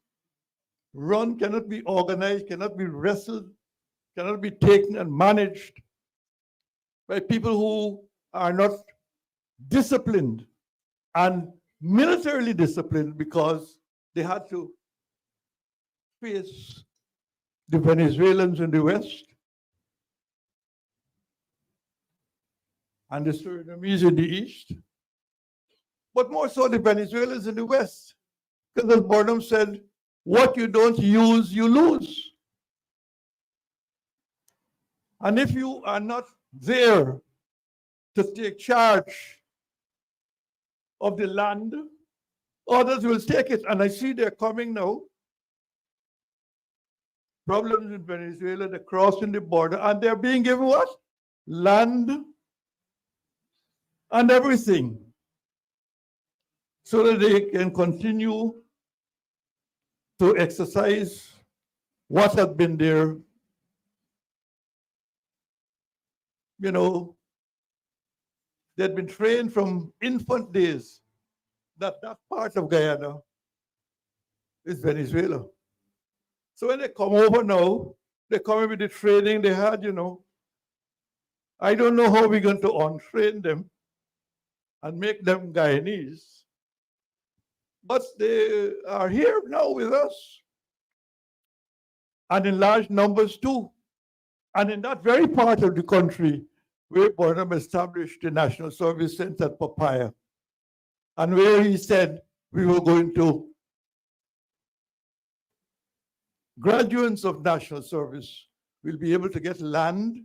run, cannot be organized, cannot be wrestled, cannot be taken and managed by people who are not disciplined and militarily disciplined, because they had to face the Venezuelans in the West and the Surinamese in the East, but more so the Venezuelans in the West. Because as Burnham said, what you don't use, you lose. And if you are not there to take charge of the land, others will take it. And I see they're coming now. Problems in Venezuela, they're crossing the border, and they're being given what? Land and everything, so that they can continue to exercise what had been there. You know, they'd been trained from infant days that that part of Guyana is Venezuela. So when they come over now, they come in with the training they had, you know. I don't know how we're going to untrain them and make them Guyanese, but they are here now with us, and in large numbers too. And in that very part of the country where Burnham established the National Service Center at Papaya, and where he said we were going to, graduates of national service will be able to get land,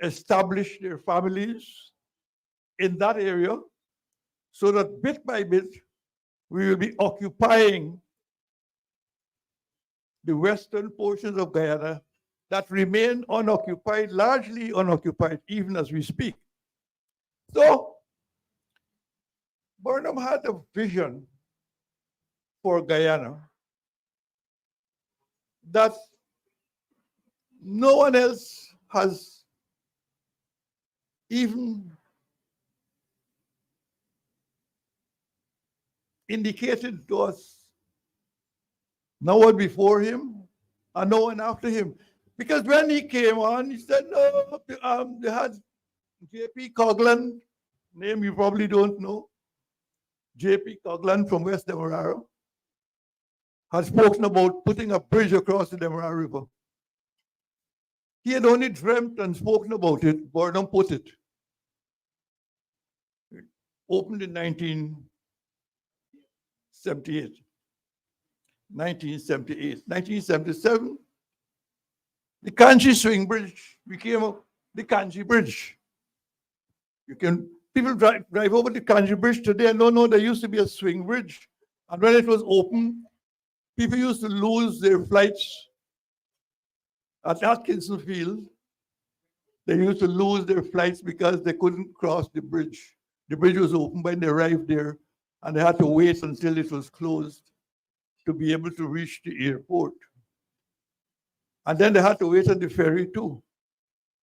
establish their families in that area, so that bit by bit, we will be occupying the western portions of Guyana that remain unoccupied, largely unoccupied, even as we speak. So, Burnham had a vision for Guyana that no one else has even indicated to us. No one before him and no one after him. Because when he came on, he said, no, they had J.P. Coghlan, name you probably don't know. J.P. Coghlan from West Demerara had spoken about putting a bridge across the Demerara River. He had only dreamt and spoken about it. Burnham put it. It opened in 1978. 1978. 1977, the Kanji Swing Bridge became the Kanji Bridge. People drive over the Kanji Bridge today and don't know there used to be a swing bridge. And when it was open, people used to lose their flights at Atkinson Field. They used to lose their flights because they couldn't cross the bridge. The bridge was open when they arrived there, and they had to wait until it was closed to be able to reach the airport. And then they had to wait on the ferry too.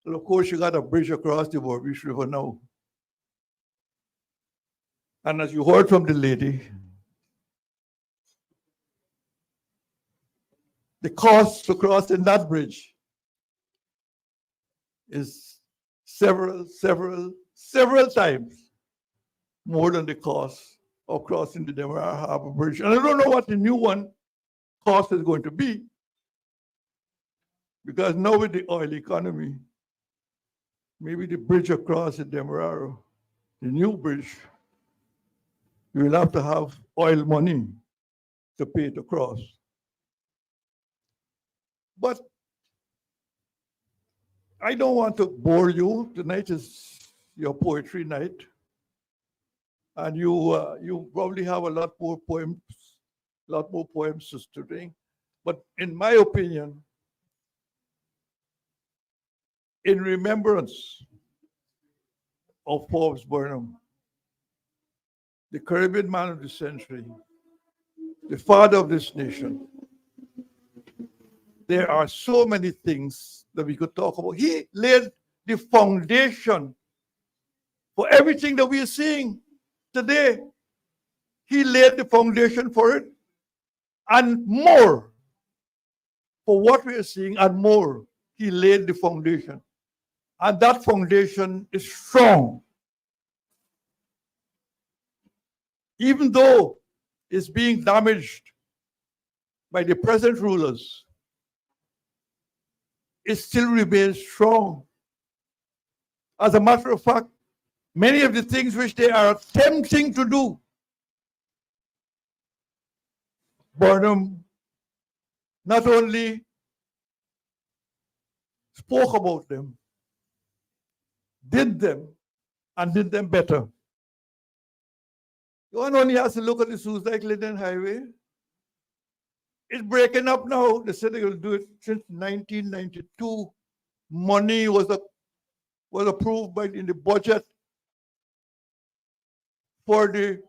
And of course, you got a bridge across the Warwick River now. And as you heard from the lady, the cost to crossing that bridge is several times more than the cost of crossing the Demerara Harbor Bridge. And I don't know what the new one cost is going to be, because now with the oil economy, maybe the bridge across the Demerara, the new bridge, you will have to have oil money to pay to cross. But I don't want to bore you. Tonight is your poetry night. And you probably have a lot more poems to study. But in my opinion, in remembrance of Forbes Burnham, the Caribbean man of the century, the father of this nation, there are so many things that we could talk about. He laid the foundation for everything that we are seeing today. He laid the foundation for it, and more for what we are seeing, and more. He laid the foundation, and that foundation is strong. Even though it's being damaged by the present rulers, it still remains strong. As a matter of fact, many of the things which they are attempting to do, Burnham not only spoke about them, did them, and did them better. One only has to look at the Suicide Linden Highway. It's breaking up now. They said they will do it since 1992. Money was approved in the budget for the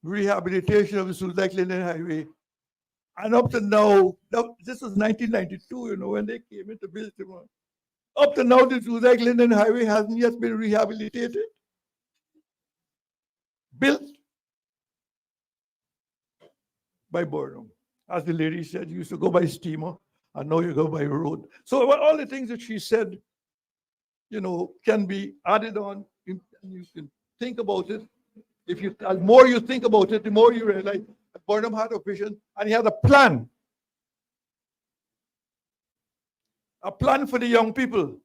rehabilitation of the Suicide Linden Highway. And up to now, this was 1992, when they came into business. Up to now, the Suicide Linden Highway hasn't yet been rehabilitated. Built by Burnham. As the lady said, you used to go by steamer, and now you go by road. So all the things that she said, can be added on. You can think about it. The more you think about it, the more you realize that Burnham had a vision, and he had a plan. A plan for the young people.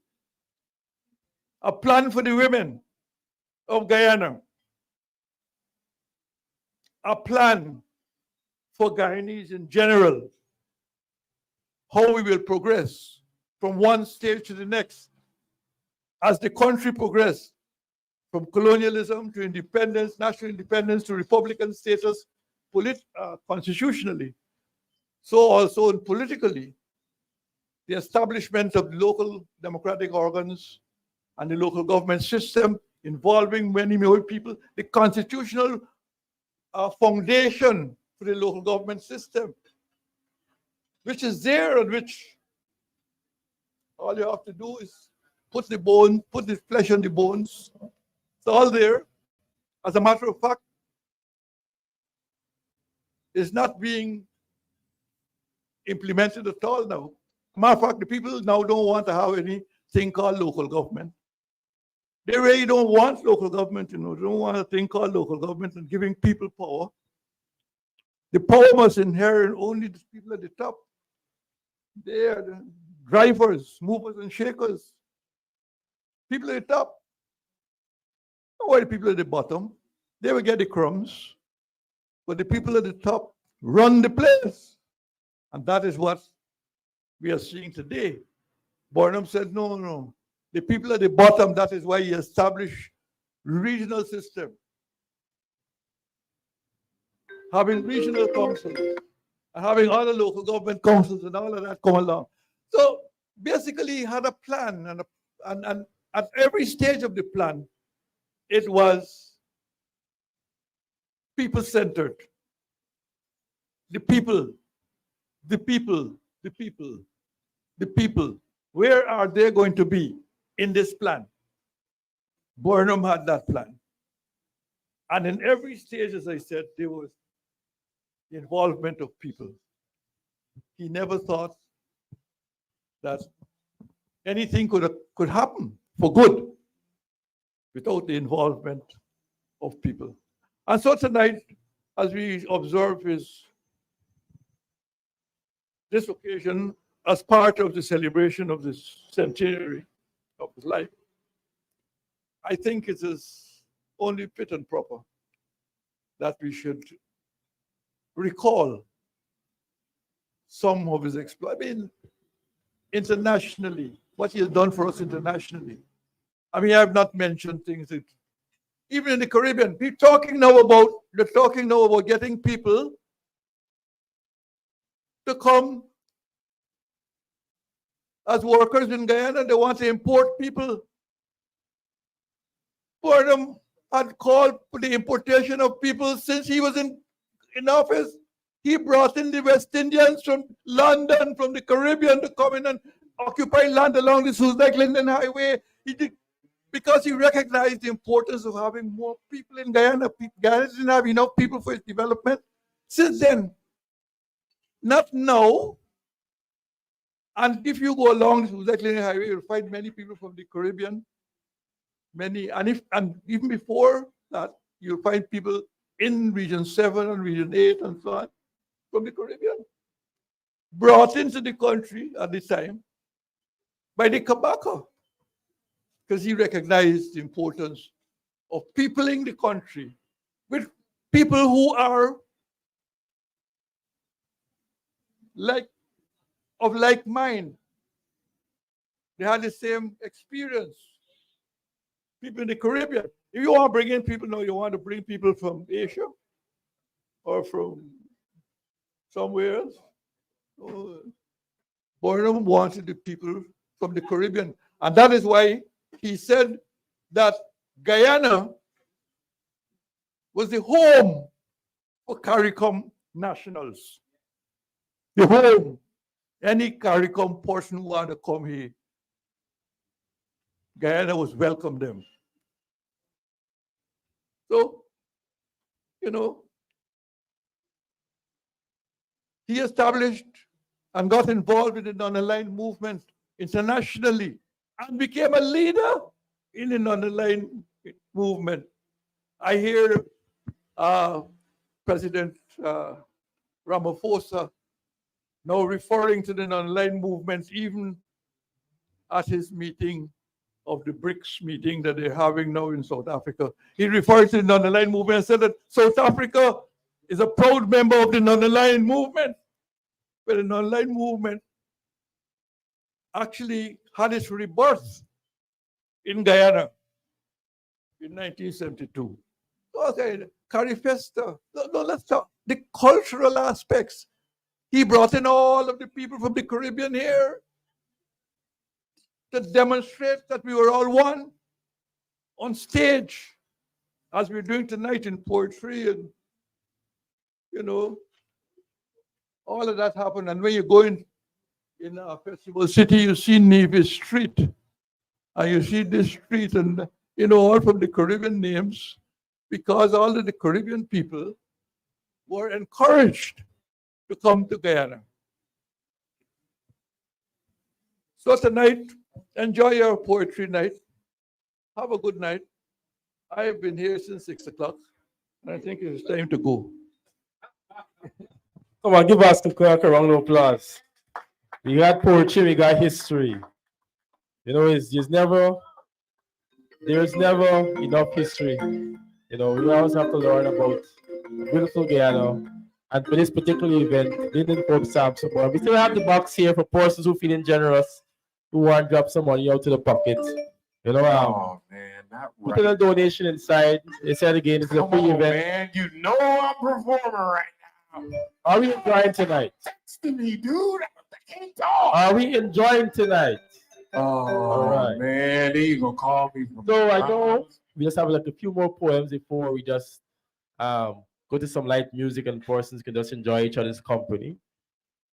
A plan for the women of Guyana. A plan for Guyanese in general, how we will progress from one stage to the next as the country progresses from colonialism to independence, national independence to republican status, constitutionally. So also politically, the establishment of the local democratic organs and the local government system involving many more people, the constitutional foundation for the local government system, which is there, and which all you have to do is put the flesh on the bones. It's all there. As a matter of fact, it's not being implemented at all now. Matter of fact, the people now don't want to have anything called local government. They really don't want local government, they don't want a thing called local government and giving people power. The power must inherit only the people at the top. They are the drivers, movers, and shakers. People at the top. Not why the people at the bottom. They will get the crumbs. But the people at the top run the place. And that is what we are seeing today. Burnham said, no. The people at the bottom, that is why he established regional system. Having regional councils and having other local government councils and all of that come along. So basically he had a plan, and at every stage of the plan, it was people-centered. The people. Where are they going to be in this plan? Burnham had that plan. And in every stage, as I said, there was the involvement of people. He never thought that anything could happen for good without the involvement of people. And so tonight, as we observe this occasion as part of the celebration of this centenary of his life, I think it is only fit and proper that we should recall some of his exploits. I mean, internationally, what he has done for us internationally. I mean, I have not mentioned things that, even in the Caribbean, they're talking now about getting people to come as workers in Guyana. They want to import people. Burnham had called for the importation of people since he was in office. He brought in the West Indians from London, from the Caribbean, to come in and occupy land along the Linden Highway. because he recognized the importance of having more people in Guyana. Guyana didn't have enough people for its development. Since then, not now. And if you go along the Uzaklian Highway, you'll find many people from the Caribbean. Many, and even before that, you'll find people in Region 7 and Region 8 and so on from the Caribbean, brought into the country at the time by the Kabaka, because he recognized the importance of peopling the country with people who are of like mind. They had the same experience. People in the Caribbean. If you want to bring in people now, you want to bring people from Asia or from somewhere else. Burnham wanted the people from the Caribbean. And that is why he said that Guyana was the home for CARICOM nationals. The home. Any CARICOM person who wanted to come here, Guyana was welcome them. So, he established and got involved in the non-aligned movement internationally and became a leader in the non-aligned movement. I hear President Ramaphosa now referring to the non-aligned movements even at his meeting of the BRICS meeting that they're having now in South Africa. He referred to the non-aligned movement and said that South Africa is a proud member of the non-aligned movement. But the non-aligned movement actually had its rebirth in Guyana in 1972. Okay, Carifesta. No, let's talk the cultural aspects. He brought in all of the people from the Caribbean here to demonstrate that we were all one on stage, as we're doing tonight in poetry, and all of that happened. And when you go in a festival city, you see Nevis Street, and you see this street, and all from the Caribbean names, because all of the Caribbean people were encouraged to come to Guyana. So tonight, enjoy your poetry night. Have a good night. I have been here since 6 o'clock, and I think it's time to go. Come on, give us a round of applause. We got poetry, we got history. There's never enough history. We always have to learn about beautiful Guyana. And for this particular event, Linden Forbes Sampson Burnham. We still have the box here for persons who feeling generous, who want to drop some money out to the pocket. Oh man, not right. Put in a donation inside. They said again, it's a free event. Man, I'm performing right now. Are we enjoying tonight? Texting me, dude. I can't talk. Are we enjoying tonight? Oh right. Man, they gonna call me. So I know we just have like a few more poems before we just go to some light music and persons can just enjoy each other's company.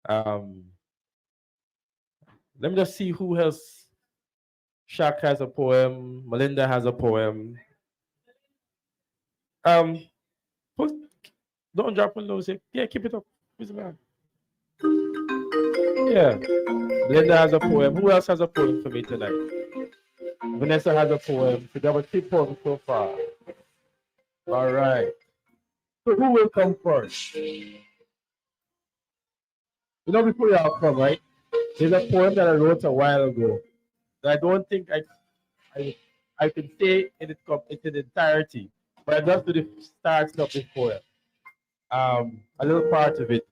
Let me just see who else. Shaq has a poem. Melinda has a poem. Don't drop on those. Yeah, keep it up. Who's the man? Yeah. Melinda has a poem. Who else has a poem for me tonight? Vanessa has a poem. We got 3 poems so far. All right. So who will come first? Before y'all come, right? There's a poem that I wrote a while ago that I don't think I can say in its entirety, but I just do the start of this poem. A little part of it.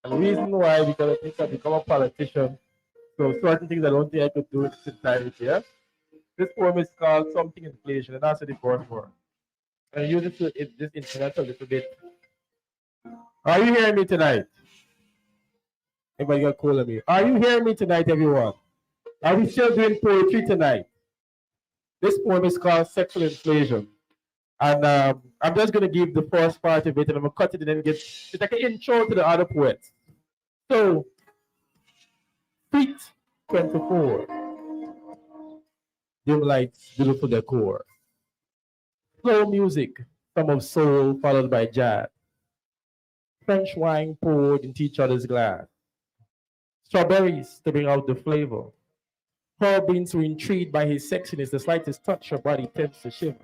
And the reason why, because I think I've become a politician, so certain things I don't think I could do in its entirety. Yeah? This poem is called Something Inflation, and that's the first word. And I use this instrumental a little bit. Are you hearing me tonight? Everybody got cool at me. Are you hearing me tonight, everyone? Are we still doing poetry tonight? This poem is called Sexual Inflation. And I'm just going to give the first part of it, and I'm going to cut it and then it's like an intro to the other poets. So, Feet 24. dim lights, beautiful decor. Slow music, some of soul followed by jazz. French wine poured into each other's glass. Strawberries to bring out the flavor. Her beings were intrigued by his sexiness. The slightest touch, her body tends to shiver.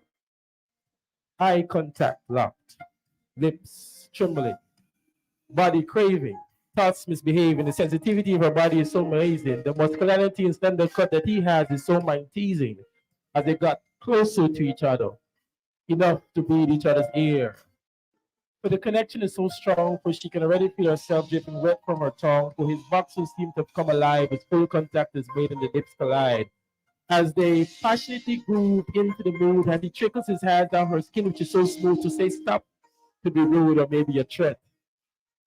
Eye contact locked, lips trembling, body craving, thoughts misbehaving. The sensitivity of her body is so amazing. The muscularity and slender cut that he has is so mind teasing. As they got closer to each other, enough to breathe each other's ear. But the connection is so strong, for she can already feel herself dripping wet from her tongue, for his voxels seem to have come alive as full contact is made and the lips collide. As they passionately groove into the mood, and he trickles his hands down her skin, which is so smooth, to say stop to be rude or maybe a threat.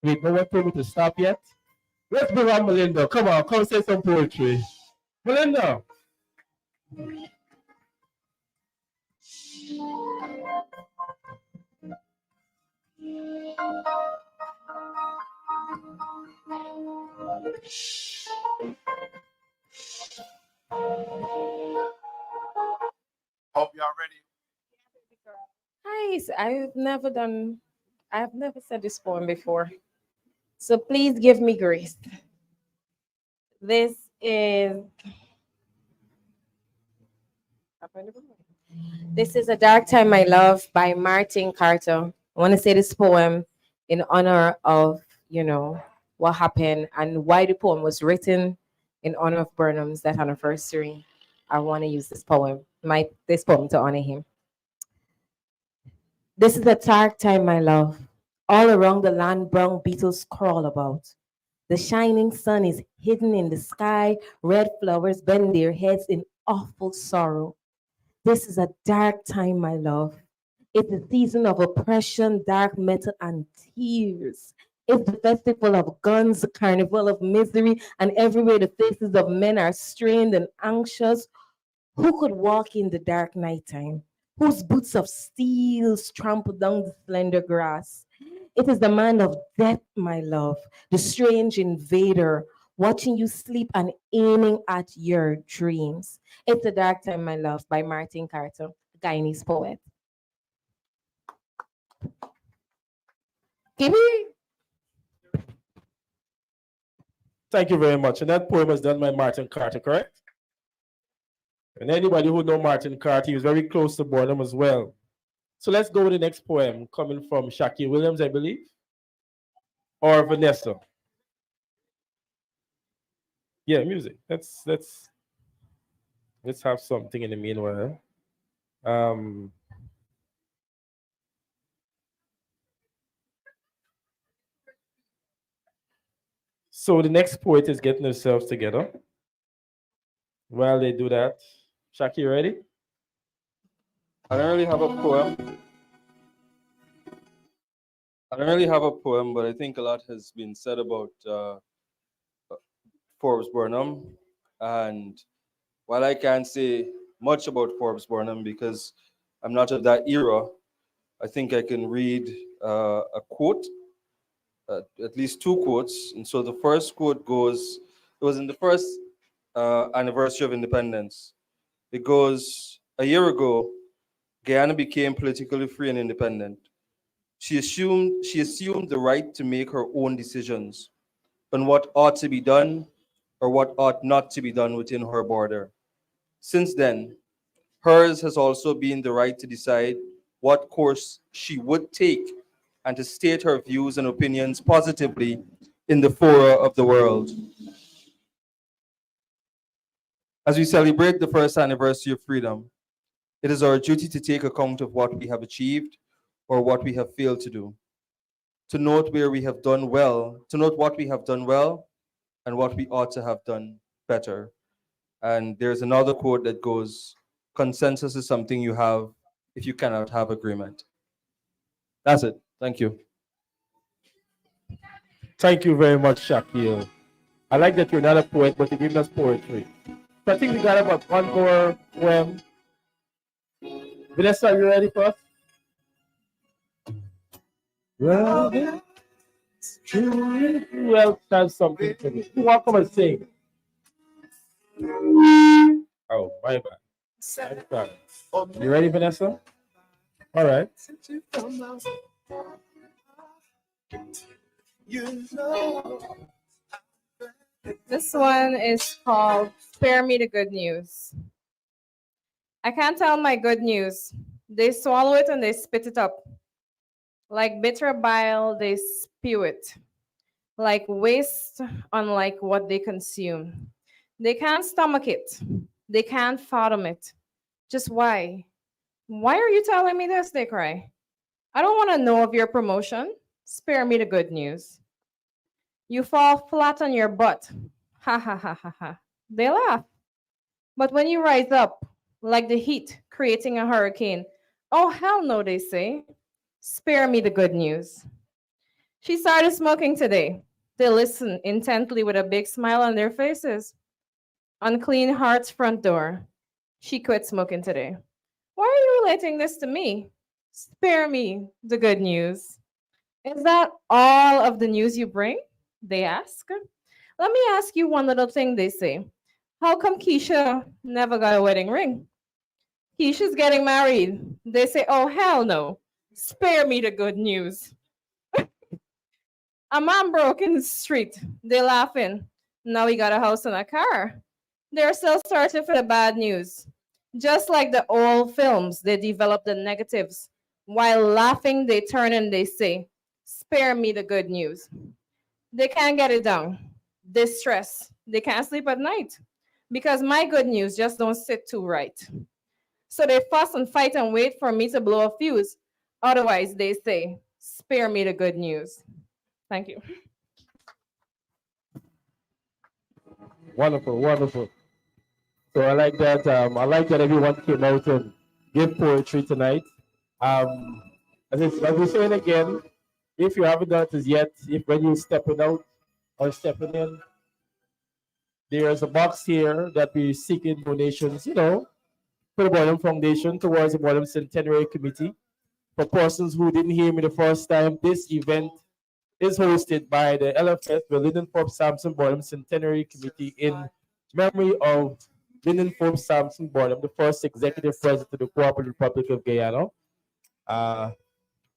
Wait, no one told me to stop yet? Let's bring on Melinda. Come on, come say some poetry. Melinda. Hope y'all ready. Hi, I've never said this poem before. So please give me grace. This is A Dark Time, My Love by Martin Carter. I want to say this poem in honor of, what happened and why the poem was written in honor of Burnham's that anniversary. I want to use this poem to honor him. This is a dark time, my love. All around the land, brown beetles crawl about. The shining sun is hidden in the sky. Red flowers bend their heads in awful sorrow. This is a dark time, my love. It's a season of oppression, dark metal, and tears. It's the festival of guns, the carnival of misery, and everywhere the faces of men are strained and anxious. Who could walk in the dark nighttime? Whose boots of steel trample down the slender grass? It is the man of death, my love, the strange invader, watching you sleep and aiming at your dreams. It's a Dark Time, My Love by Martin Carter, Guyanese poet. Thank you very much. And that poem was done by Martin Carter, correct? And anybody who know Martin Carter, he was very close to Burnham as well. So let's go with the next poem coming from Shaki Williams, I believe, or Vanessa. Yeah, music. Let's have something in the meanwhile. So the next poet is getting themselves together. While they do that, Shaki, you ready? I don't really have a poem. But I think a lot has been said about Forbes Burnham. And while I can't say much about Forbes Burnham because I'm not of that era, I think I can read a quote, at least two quotes. And so the first quote goes, it was in the first anniversary of independence. It goes, a year ago, Guyana became politically free and independent. She assumed the right to make her own decisions on what ought to be done or what ought not to be done within her border. Since then, hers has also been the right to decide what course she would take and to state her views and opinions positively in the fora of the world. As we celebrate the first anniversary of freedom, it is our duty to take account of what we have achieved or what we have failed to do, to note what we have done well and what we ought to have done better. And there's another quote that goes, consensus is something you have if you cannot have agreement. That's it. Thank you. Thank you very much, Shakil. I like that you're not a poet, but you're giving us poetry. So I think we got about one more poem. Vanessa, are you ready for us? Well, who else has something for me? Who want to come and sing? Oh, my bad. Excellent. You ready, Vanessa? All right. This one is called Spare Me the Good News. I can't tell my good news. They swallow it and they spit it up. Like bitter bile, they spew it. Like waste, unlike what they consume. They can't stomach it. They can't fathom it. Just why? Why are you telling me this? They cry. I don't want to know of your promotion. Spare me the good news. You fall flat on your butt. Ha ha ha ha ha. They laugh. But when you rise up, like the heat creating a hurricane, oh hell no, they say. Spare me the good news. She started smoking today. They listen intently with a big smile on their faces. Unclean Heart's front door. She quit smoking today. Why are you relating this to me? Spare me the good news. Is that all of the news you bring? They ask. Let me ask you one little thing, they say. How come Keisha never got a wedding ring? Keisha's getting married. They say, oh, hell no. Spare me the good news. A man broke in the street. They laughing. Now he got a house and a car. They're still searching for the bad news. Just like the old films, they develop the negatives. While laughing, they turn and they say, spare me the good news. They can't get it down. They stress. They can't sleep at night because my good news just don't sit too right. So they fuss and fight and wait for me to blow a fuse. Otherwise, they say, spare me the good news. Thank you. Wonderful, wonderful. So I like that. I like that everyone came out and gave poetry tonight. As we're saying again, if you haven't done it as yet, if when you're stepping out or stepping in, there's a box here that we're seeking donations, for the Burnham Foundation towards the Burnham Centenary Committee. For persons who didn't hear me the first time, this event is hosted by the LFS, the Linden Forbes Sampson Burnham Centenary Committee, in memory of Linden Forbes Sampson Burnham, the first executive president of the Cooperative Republic of Guyana.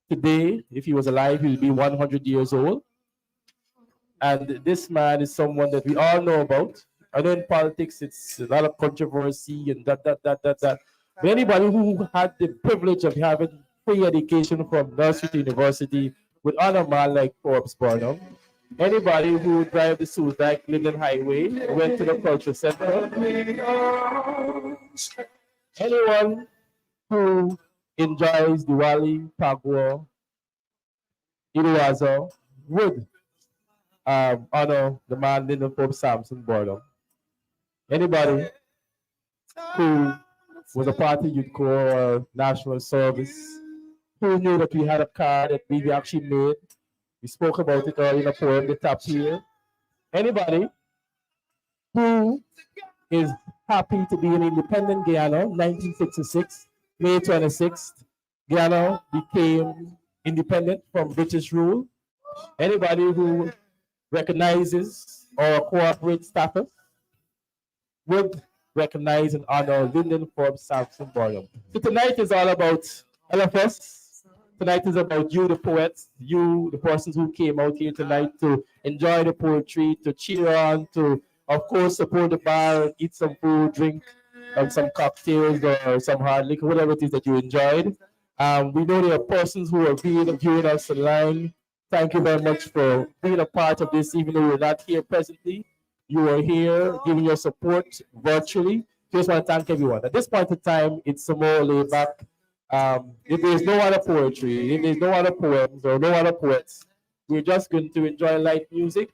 Today, if he was alive, he would be 100 years old. And this man is someone that we all know about. I know in politics, it's a lot of controversy and that. But anybody who had the privilege of having free education from nursery to university would honor a man like Forbes Burnham. Anybody who drive the Suzdike Linden Highway, went to the culture center. Anyone who enjoys Diwali, Pagua, Iriwaza would honor the man Linden Forbes Sampson Burnham. Anybody who was a part of Youth Corps or National Service, who knew that we had a car that we actually made. We spoke about it earlier in a poem, the top here. Anybody who is happy to be in independent Guyana, 1966, May 26th, Guyana became independent from British rule. Anybody who recognizes or cooperates status would recognize and honor Linden Forbes Sampson Burnham. So tonight is all about LFS. Tonight is about you, the poets, you, the persons who came out here tonight to enjoy the poetry, to cheer on, to, of course, support the bar, eat some food, drink some cocktails or some hard liquor, whatever it is that you enjoyed. We know there are persons who are viewing us online. Thank you very much for being a part of this, even though you're not here presently. You are here giving your support virtually. Just want to thank everyone. At this point in time, it's some more laid back. If there's no other poetry, if there's no other poems or no other poets, we're just going to enjoy light music,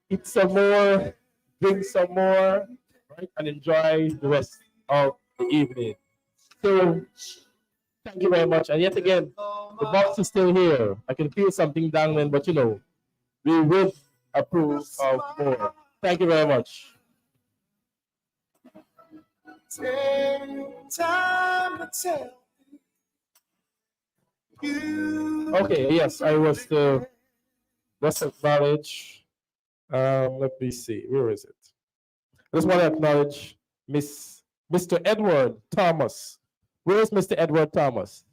eat some more, drink some more, right, and enjoy the rest of the evening. So, thank you very much. And yet again, the box is still here. I can feel something dangling, but we will approve of more. Thank you very much. Okay, yes, I was the let's acknowledge. Let me see, where is it? I just want to acknowledge Miss Mr. Edward Thomas. Where is Mr. Edward Thomas?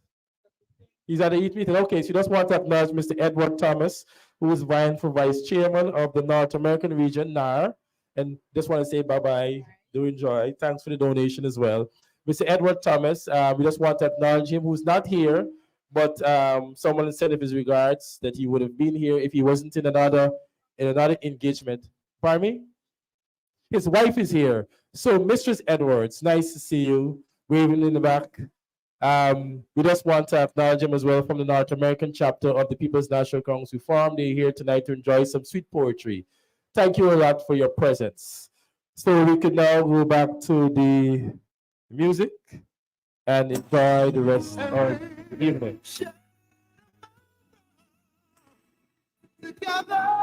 He's at the EAT meeting. Okay, so you just want to acknowledge Mr. Edward Thomas, who is vying for vice chairman of the North American region, NAR. And just want to say bye-bye. Do enjoy. Thanks for the donation as well. Mr. Edward Thomas, we just want to acknowledge him, who's not here, but someone said of his regards that he would have been here if he wasn't in another engagement. Pardon me? His wife is here. So, Mistress Edwards, nice to see you, waving in the back. We just want to acknowledge him as well from the North American chapter of the People's National Council Forum. They're here tonight to enjoy some sweet poetry. Thank you a lot for your presence. So we can now go back to the music and enjoy the rest of the evening. Together.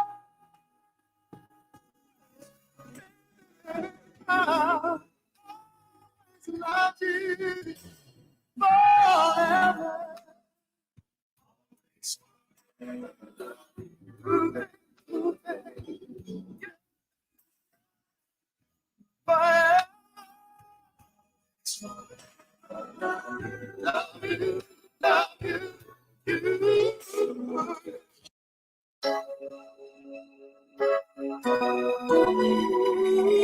Love you forever. Love you.